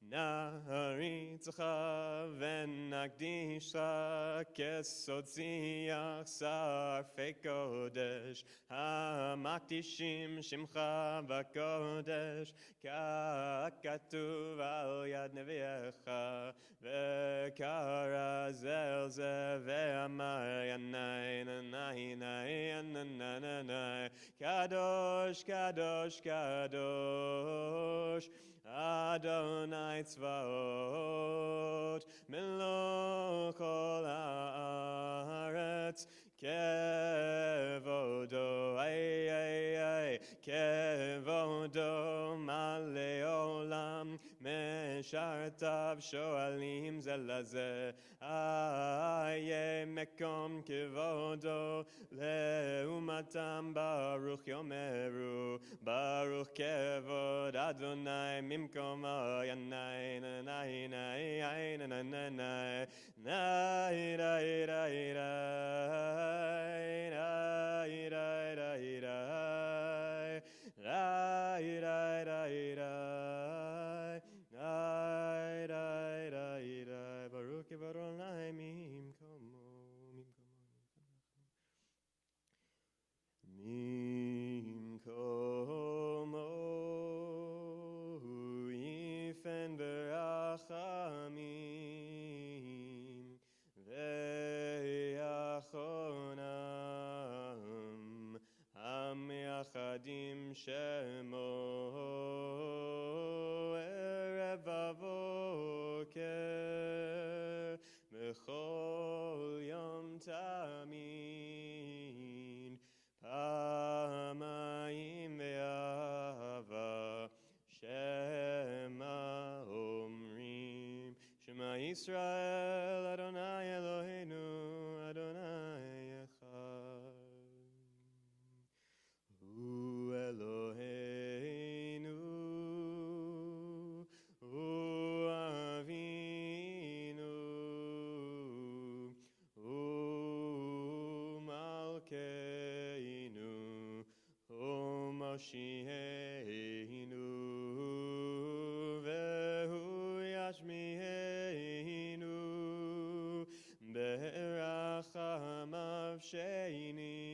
Speaker 1: נריצך ונקדישך כסוד שיח שרפי קודש המקדישים שמך בקודש ככתוב על יד נביאך וקרא זל זה ואמר ינאי נאי נאי נאי קדוש קדוש קדוש Adonai Tzvaot Melech kol haaretz kevodo kevodo male olam meshartav shoalim זה לזה mekom kevodo לעומתם ברוך יאמרו ברוך כבוד אדוני ממקום ינאי נאי נאי נאי נאי נאי נאי ברוך כבוד אדוני ממקומו יפן ברחמים ויחונם המייחדים שמו ערב ובוקר בכל יום תמיד פעמיים באהבה שמא אומרים שמע ישראל אדוני אלוהינו אדוני אחד הוא אלוהינו הוא אבינו הוא מלכנו הוא מושיענו והוא ישמיענו ברחמיו שנית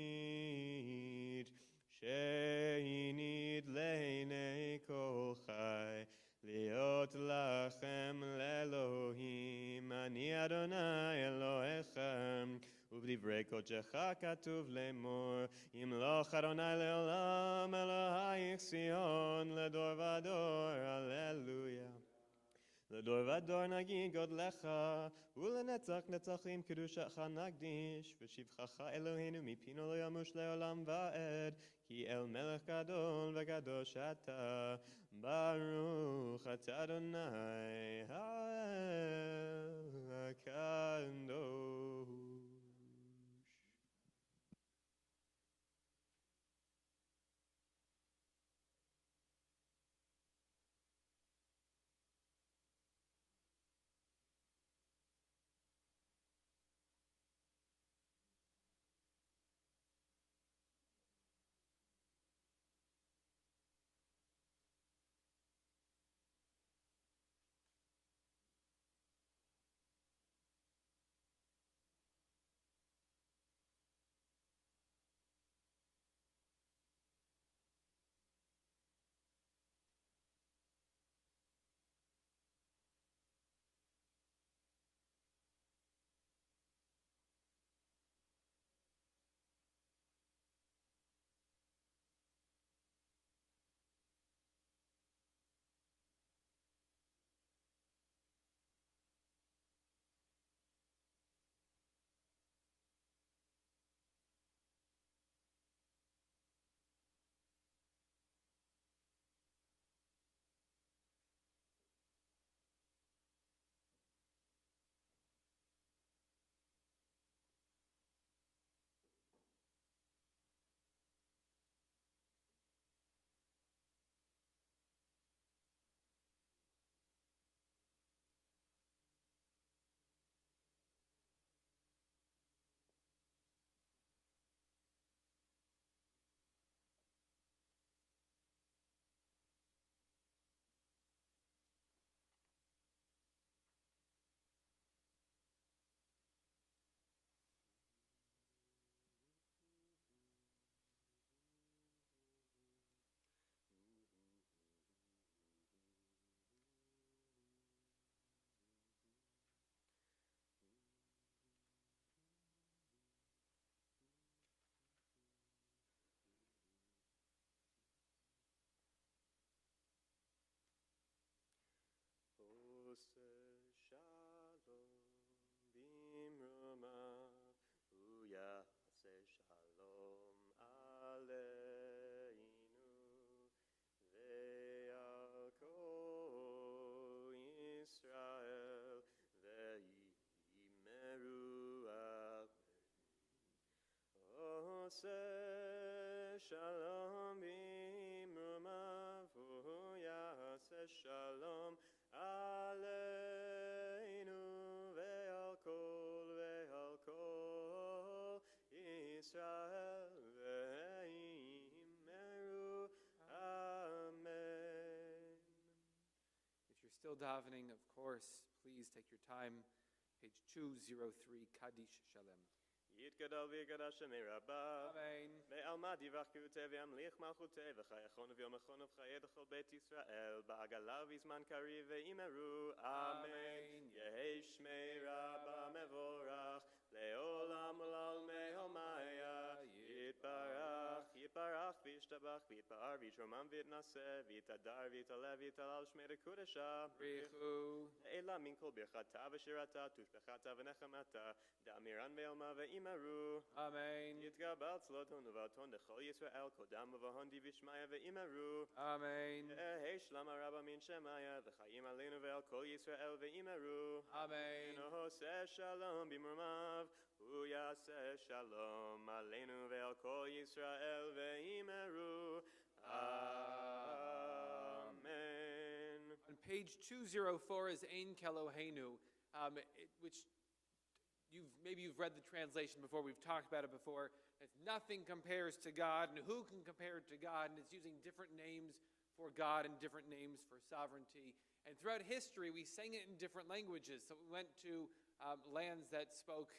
Speaker 1: לעיני כל חי להיות לכם לאלוהים אני אדוני אלוהיכם ובדברי קודשך כתוב לאמור ימלוך אדוני לעולם אלוהיך ציון לדור ודור הללויה לדור ודור נגיד גודלך ולנצח נצחים קדושתך נקדיש ושבחך אלוהינו מפינו לא ימוש לעולם ועד כי אל מלך גדול וקדוש אתה ברוך אתה אדוני האל הקדוש shalom bimromav, hu yaseh shalom aleinu ve'al kol Yisrael ve'imeru Oseh shalom bimromav, hu yaseh shalom aleinu ve'al kol Yisrael ve'imeru amen.
Speaker 2: If you're still davening, of course, please take your time. Page 203, Kaddish Shalem.
Speaker 1: יתגדל ויגדל שמי רבה.
Speaker 2: אמן.
Speaker 1: בעלמא דיווחותי וימליך מלכותי וחייכון ויומכון וחיי לכל בית ישראל בעגלה ובזמן קריב ואמרו אמן. יהי שמי רבה מבורך לעולם ולעולמי עולמיה. יתברך יתברך וישתבח ויתפאר ויתרומם ויתנשא ויתהדר ויתעלה ויתהלל שמי לקודשה.
Speaker 2: בריחו.
Speaker 1: אלא מן כל ברכתה ושירתה תושבחתה ונחמתה דאמירן בעלמא ואמרו
Speaker 2: אמן.
Speaker 1: יתגבר צלותון ובאתון לכל ישראל קודם ובהון די ושמיה ואמרו
Speaker 2: אמן.
Speaker 1: יהי שלמה רבה מן שמיה וחיים עלינו ועל כל ישראל ואמרו
Speaker 2: אמן.
Speaker 1: עושה שלום במרומיו הוא יעשה שלום עלינו ועל כל ישראל ואמרו amen.
Speaker 2: On page 204 is Ein Keloheinu, which maybe you've read the translation before, we've talked about it before. It's nothing compares to God, and who can compare it to God? And it's using different names for God and different names for sovereignty. And throughout history, we sang it in different languages. So we went to lands that spoke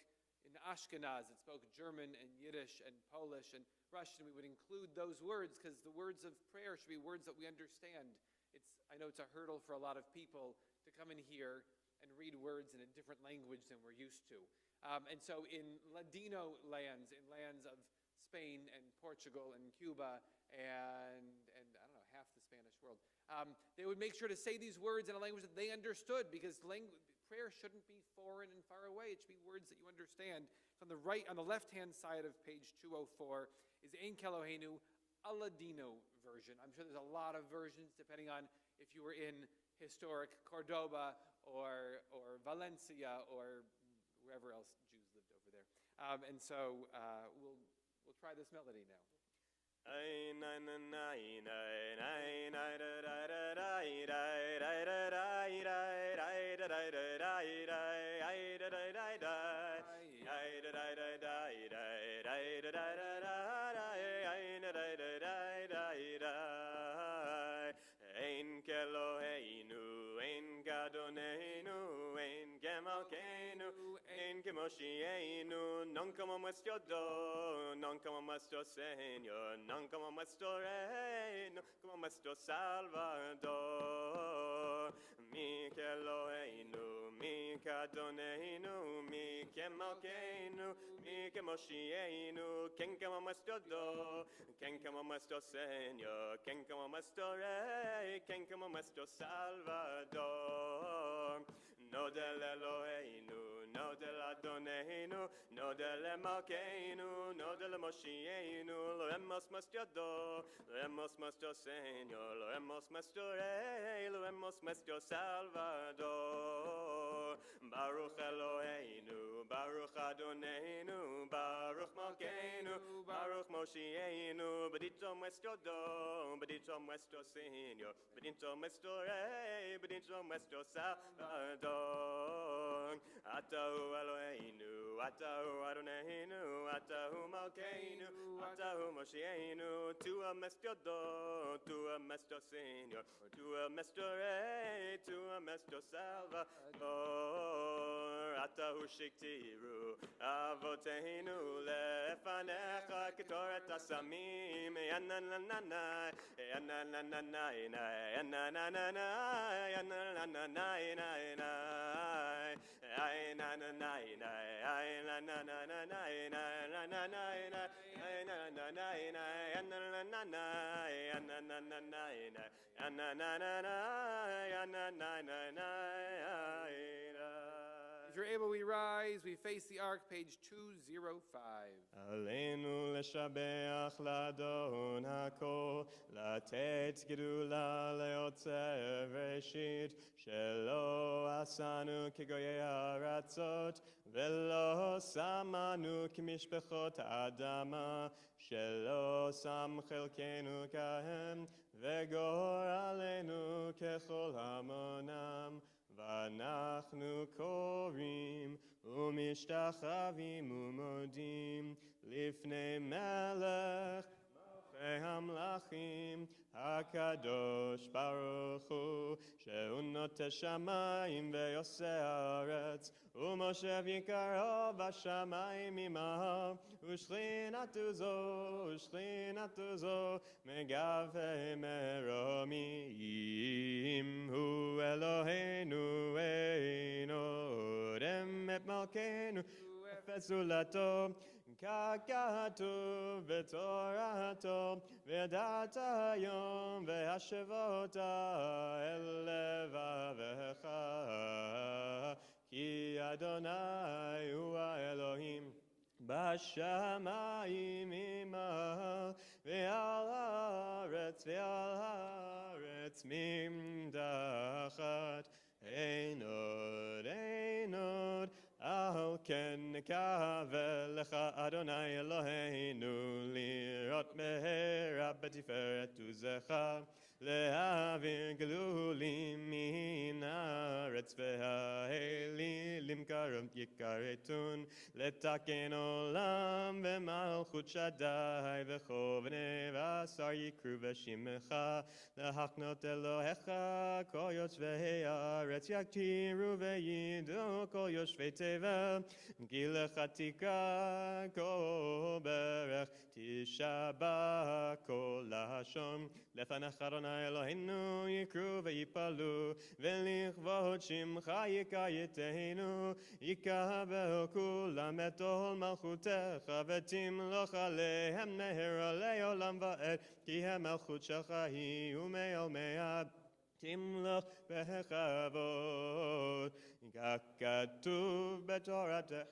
Speaker 2: in Ashkenaz, that spoke German and Yiddish and Polish and Russian. We would include those words because the words of prayer should be words that we understand. I know it's a hurdle for a lot of people to come in here and read words in a different language than we're used to. And so in Ladino lands, in lands of Spain and Portugal and Cuba and I don't know, half the Spanish world, they would make sure to say these words in a language that they understood because prayer shouldn't be foreign and far away. It should be words that you understand. So on the left-hand side of page 204 is Ein Keloheinu, a Ladino version. I'm sure there's a lot of versions depending on if you were in historic Cordoba or Valencia or wherever else Jews lived over there. And so we'll try this melody now.
Speaker 1: Ein Keloheinu, Ein Gadonenu, Ein Gemalkeinu, Ein Gemoshienu, non como nuestro do, non como nuestro Señor, non como nuestro Rey, non como nuestro Salvador. Mi Keloheinu, mi Gadonenu, mi Gemalkeinu, mi Gemoshienu, quien como nuestro do, quien como nuestro Señor, quien como nuestro Rey, quien como nuestro Salvador. No del Eloheinu, no del Adonenu, no del Malkeinu, no del Moshienu, lo hemos nuestro do, lo hemos nuestro Señor, lo hemos nuestro Rey, lo hemos nuestro Salvador. Baruch Eloheinu, Baruch Adonenu, Baruch Malkeinu, Baruch Moshienu, bendito nuestro do, bendito nuestro Señor, bendito nuestro Rey, bendito nuestro Salvador. Atahu Eloheinu, Atahu Adonenu, Atahu Malkeinu, Atahu Moshienu, tu es nuestro do, tu es nuestro Señor, tu es nuestro Rey, tu es nuestro Salvador. Atahu Shiktiru, Avoteinu, Lefanecha, Ketoret Asamim, Yanananai, Yanananai, Yanananai, Yanananai,
Speaker 2: If you're able, we rise, we face the ark, page 205.
Speaker 1: עלינו לשבח לאדון הכל, לתת גדולה ליוצר ראשית, שלא עשנו כגויי הארצות, ולא שמנו כמשפחות האדמה, שלא שם חלקנו כהם, וגורלנו ככל המונם. ואנחנו קוראים ומשתחווים ומודים לפני מלך מלכי המלכים הקדוש ברוך הוא, שהוא נוטה שמיים ויוסע הארץ, ומושב יקרו בשמיים עמהו, ושכינתו זו מגבי מרומים. הוא אלוהינו אין עוד את מלכנו אפס זולתו, ככתוב בתורתו, וידעת היום והשבות אל לבבך, כי אדוני הוא האלוהים בשמיים עמך, ועל הארץ ממדחת. אין עוד, על כן נקווה לך אדוני אלוהינו, לראות מהרה בתפארת עוזך, להעביר גלולים מן הארץ, והאלילים קרוב יכרתון, לתקן עולם ומלכות שדי, וכובני בשר יקרו בשמך, להקנות אלוהיך כל יושבי הארץ, יכירו וידעו כל יושבי תבל, כי לך תקרא כל ברך, תשבע כל לשון, לפניך אדוני אלוהינו יקרו ויפעלו, ולכבוד שמך יקייתנו, יקבל כולם את עול מלכותך, ותמלוך עליהם נהר לעולם ועד, כי המלכות שלך היא ומעולמי עד. תמלוך בכבוד, כך כתוב בתורתך.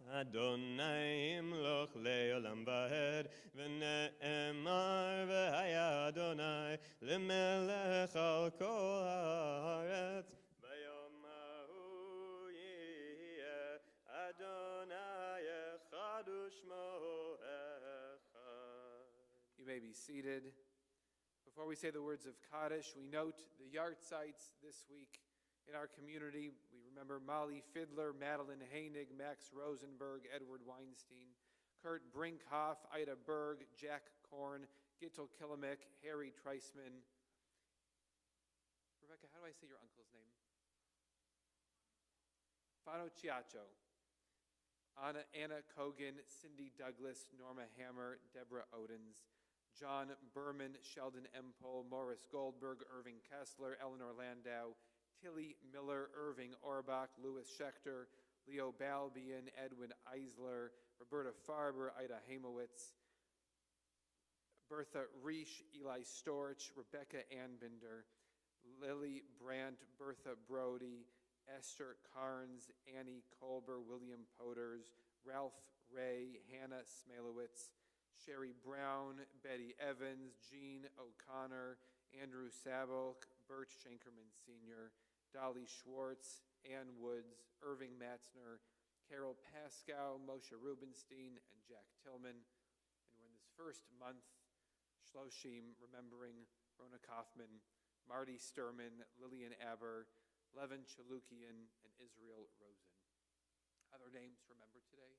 Speaker 1: אדוני ימלוך לעולם ועד, ונאמר והיה אדוני למלך על כל הארץ. ביום ההוא יהיה אדוני אחד ושמו אחד.
Speaker 2: You may be seated. Before we say the words of Kaddish, we note the yahrzeits this week in our community. We remember Molly Fiddler, Madeline Heinig, Max Rosenberg, Edward Weinstein, Kurt Brinkhoff, Ida Berg, Jack Korn, Gittel Kilimik, Harry Treisman. Rebecca, how do I say your uncle's name? Fano Chiacho. Anna Kogan, Cindy Douglas, Norma Hammer, Deborah Odens, John Berman, Sheldon Empole, Morris Goldberg, Irving Kessler, Eleanor Landau, Tilly Miller, Irving Orbach, Louis Schechter, Leo Balbian, Edwin Eisler, Roberta Farber, Ida Hamowitz, Bertha Reish, Eli Storch, Rebecca Anbinder, Lily Brandt, Bertha Brody, Esther Carnes, Annie Kolber, William Poters, Ralph Ray, Hannah Smalowitz, Sherry Brown, Betty Evans, Jean O'Connor, Andrew Sabolk, Bert Schenkerman Sr., Dolly Schwartz, Ann Woods, Irving Matzner, Carol Pascoe, Moshe Rubenstein, and Jack Tillman. And we're in this first month, Shloshim, remembering Rona Kaufman, Marty Sturman, Lillian Aber, Levin Chalukian, and Israel Rosen. Other names remembered today?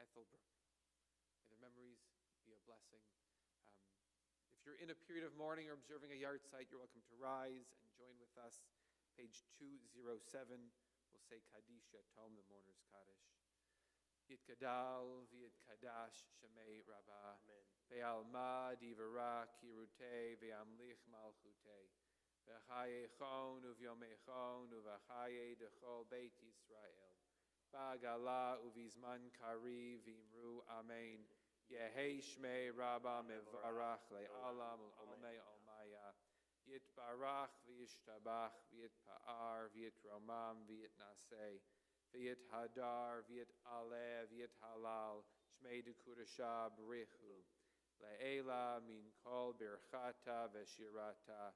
Speaker 2: Ethel Brooke. May their memories be a blessing. If you're in a period of mourning or observing a yahrzeit, you're welcome to rise and join with us. Page 207, we'll say Kaddish Yatom, the mourner's Kaddish. Yitkadal v'yitkadash shemei Rabbah. Ve'alma divara kirute ve'amlich malchute. Ve'chayechon uvyomechon uvachaye dechol beit Yisrael. Ba'gala uvizman kari v'imru amen. Yehi shmei Rabbah mevarach le'alam u'olmei olmaya. Yitbarach, V'yishtabach, V'yitpa'ar, V'yitromam, V'yitnaseh, V'yithadar, V'yitaleh, V'yithalal, Shmei Dukurashah, B'richu, Le'ela, Min Kol, Birchata, V'shirata,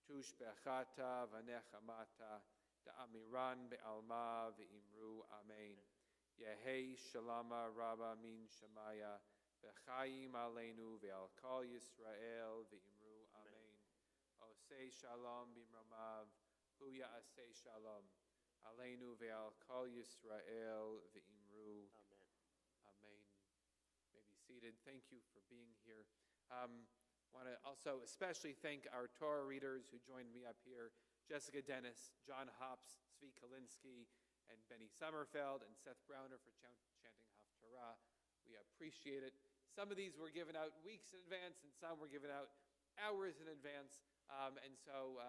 Speaker 2: Tushbechata, V'nechamata, Da'amiran, Be'alma, V'imru, Amen. Yehei Shalama Rabba Min Shemaya, V'chaim Aleinu, Ve'al Kol Yisrael, V'imru, Amen. Osei Shalom B'imramav, Hu Ya'asei Shalom, Aleinu Ve'al Kol Yisrael, V'imru,
Speaker 1: Amen.
Speaker 2: Amen. May be seated. Thank you for being here. Want to also especially thank our Torah readers who joined me up here, Jessica Dennis, John Hops, Zvi Kalinsky, and Benny Sommerfeld, and Seth Browner for chanting Haftarah. We appreciate it. Some of these were given out weeks in advance, and some were given out hours in advance. And so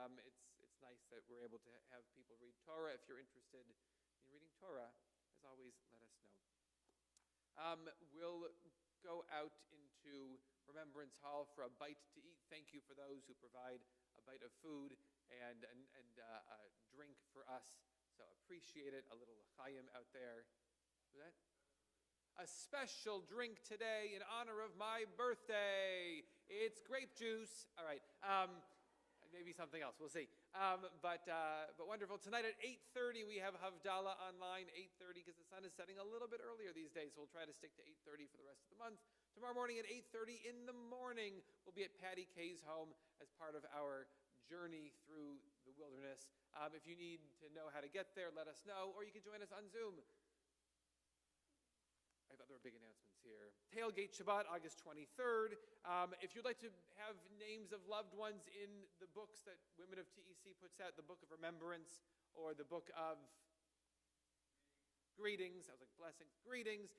Speaker 2: it's nice that we're able to have people read Torah. If you're interested in reading Torah, as always, let us know. We'll go out into Remembrance Hall for a bite to eat. Thank you for those who provide a bite of food and drink for us. So appreciate it. A little l'chaim out there. Who's that? A special drink today in honor of my birthday. It's grape juice. All right. Maybe something else. We'll see. But wonderful. Tonight at 8:30 we have Havdalah online. 8:30 because the sun is setting a little bit earlier these days. So we'll try to stick to 8:30 for the rest of the month. Tomorrow morning at 8:30 in the morning we'll be at Patty Kay's home as part of our journey through the wilderness. If you need to know how to get there, let us know, or you can join us on Zoom. I have other big announcements here. Tailgate Shabbat, August 23rd. If you'd like to have names of loved ones in the books that Women of TEC puts out, the Book of Remembrance or the Book of Greetings, I was like blessings, greetings,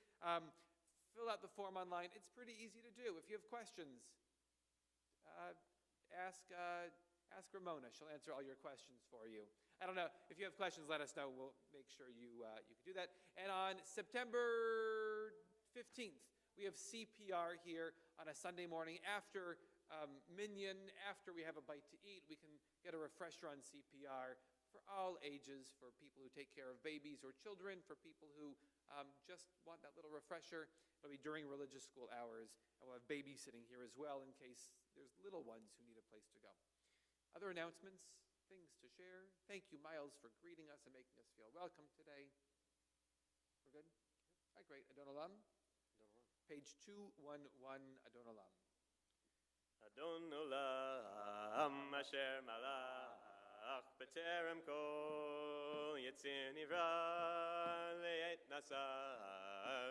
Speaker 2: fill out the form online. It's pretty easy to do. If you have questions, ask Ramona. She'll answer all your questions for you. I don't know. If you have questions, let us know. We'll make sure you can do that. And on September 15th, we have CPR here on a Sunday morning after Minyan, after we have a bite to eat. We can get a refresher on CPR for all ages, for people who take care of babies or children, for people who just want that little refresher. It'll be during religious school hours, and we'll have babysitting here as well in case there's little ones who need a place to go. Other announcements, things to share. Thank you, Miles, for greeting us and making us feel welcome today. We're good? All right, great. Adon Olam. Page 211, Adon Olam.
Speaker 1: Adon Olam, Asher Malach, B'terem Kol, Yetzir Nivra, Le'et Nasa,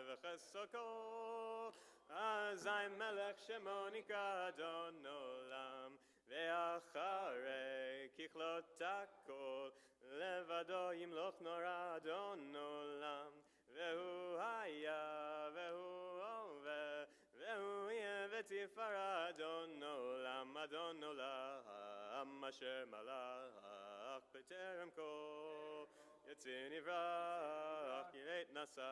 Speaker 1: V'chesoko, Azai Melech Shemonika, Adon Olam, Ve'acharei Kichlot Hakol, Levado Yimloch Nora, Adon Olam, Ve'hu Haya, Ve'hu Ove, Ve'hu Yeh V'tifara, Adon Olam, Adon Olam, Asher Malach, B'terem Kol, Yetzir Nivrach, Yiret Nasa,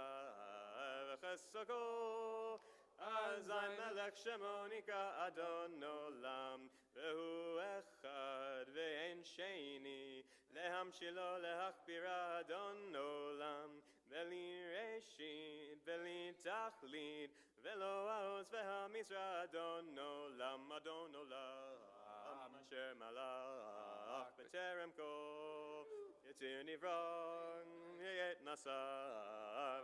Speaker 1: V'chesoko, Azai Melech Shemonika, Adon Olam, Ve'hu Echad, Ve'en Sheni, Lehamshilo, Lehachbira, Adon Olam, Ve'li Reshit, Ve'li Tachlid, Ve'lo Ahoz, Ve'hamizra, Adon Olam, Adon Olam, Asher Malach, B'terem Kol, Yetzir Nivrach, Yiret Nasa,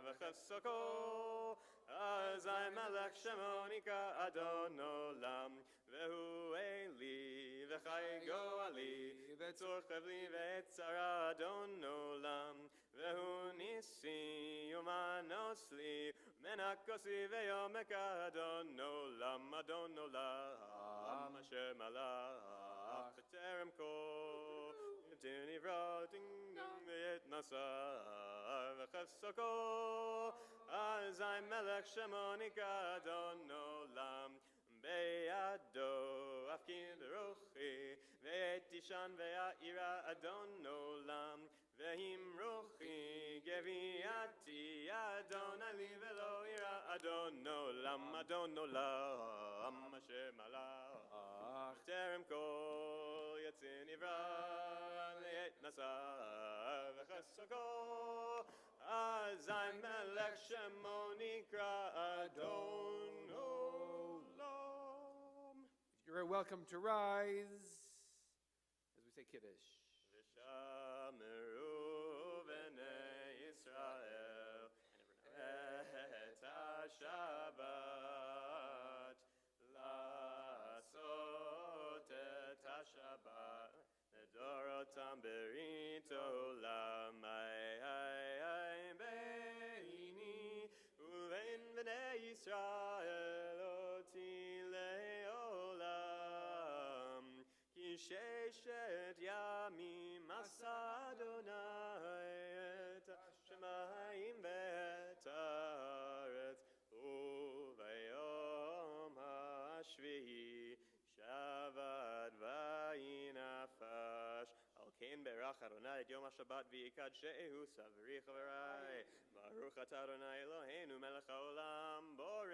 Speaker 1: V'chesoko, Azai Melech Shemonika, Adon Olam, Ve'hu Eli, V'chai Goali, V'tzorchev li V'etzara, Adon Olam, Ve'hu Nisi, Umanos li, Menakosi Ve'yomeka, Adon Olam, Adon Olam, Asher Malach, B'terem Kol, Yetzir Nivrach, Ding Dong, Ve'et Nasa, V'chesoko, Azai Melech Shemonika, Adon Olam, Be'ado Afkid Ruchi, Ve'etishan Ve'a'ira, Adon Olam, Ve'him Ruchi, Geviati, Adon Ali Ve'lo Ira, Adon Olam, Adon Olam, Asher Malach, B'terem Kol, Motzin Ivra Le'et Nasa V'chesoko Azai Melech Shemo Nikra Adon Olam.
Speaker 2: You're welcome to rise as we say Kiddush.
Speaker 1: V'shameru b'nei Yisrael et ha-Shabbat la'asot et ha-Shabbat לדורותם ברית עולם ביני ובין בני ישראל אותי לעולם כי ששת ימים עשה אדוני את השמיים ואת הארץ וביום השביעי שבת וינפש על כן ברך אדוני את יום השבת ויקדשהו סברי חברי ברוך אתה אדוני אלוהינו מלך העולם בורא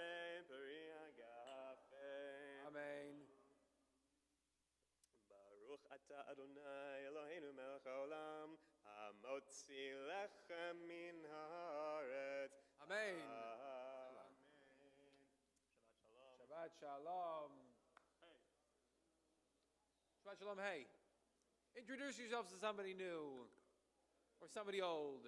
Speaker 1: פרי הגפן
Speaker 2: Amen.
Speaker 1: ברוך אתה אדוני אלוהינו מלך העולם המוציא לחם מן הארץ
Speaker 2: Amen.
Speaker 1: אמן.
Speaker 2: Shabbat Shalom. Shabbat Shalom, hey. Introduce yourselves to somebody new or somebody old.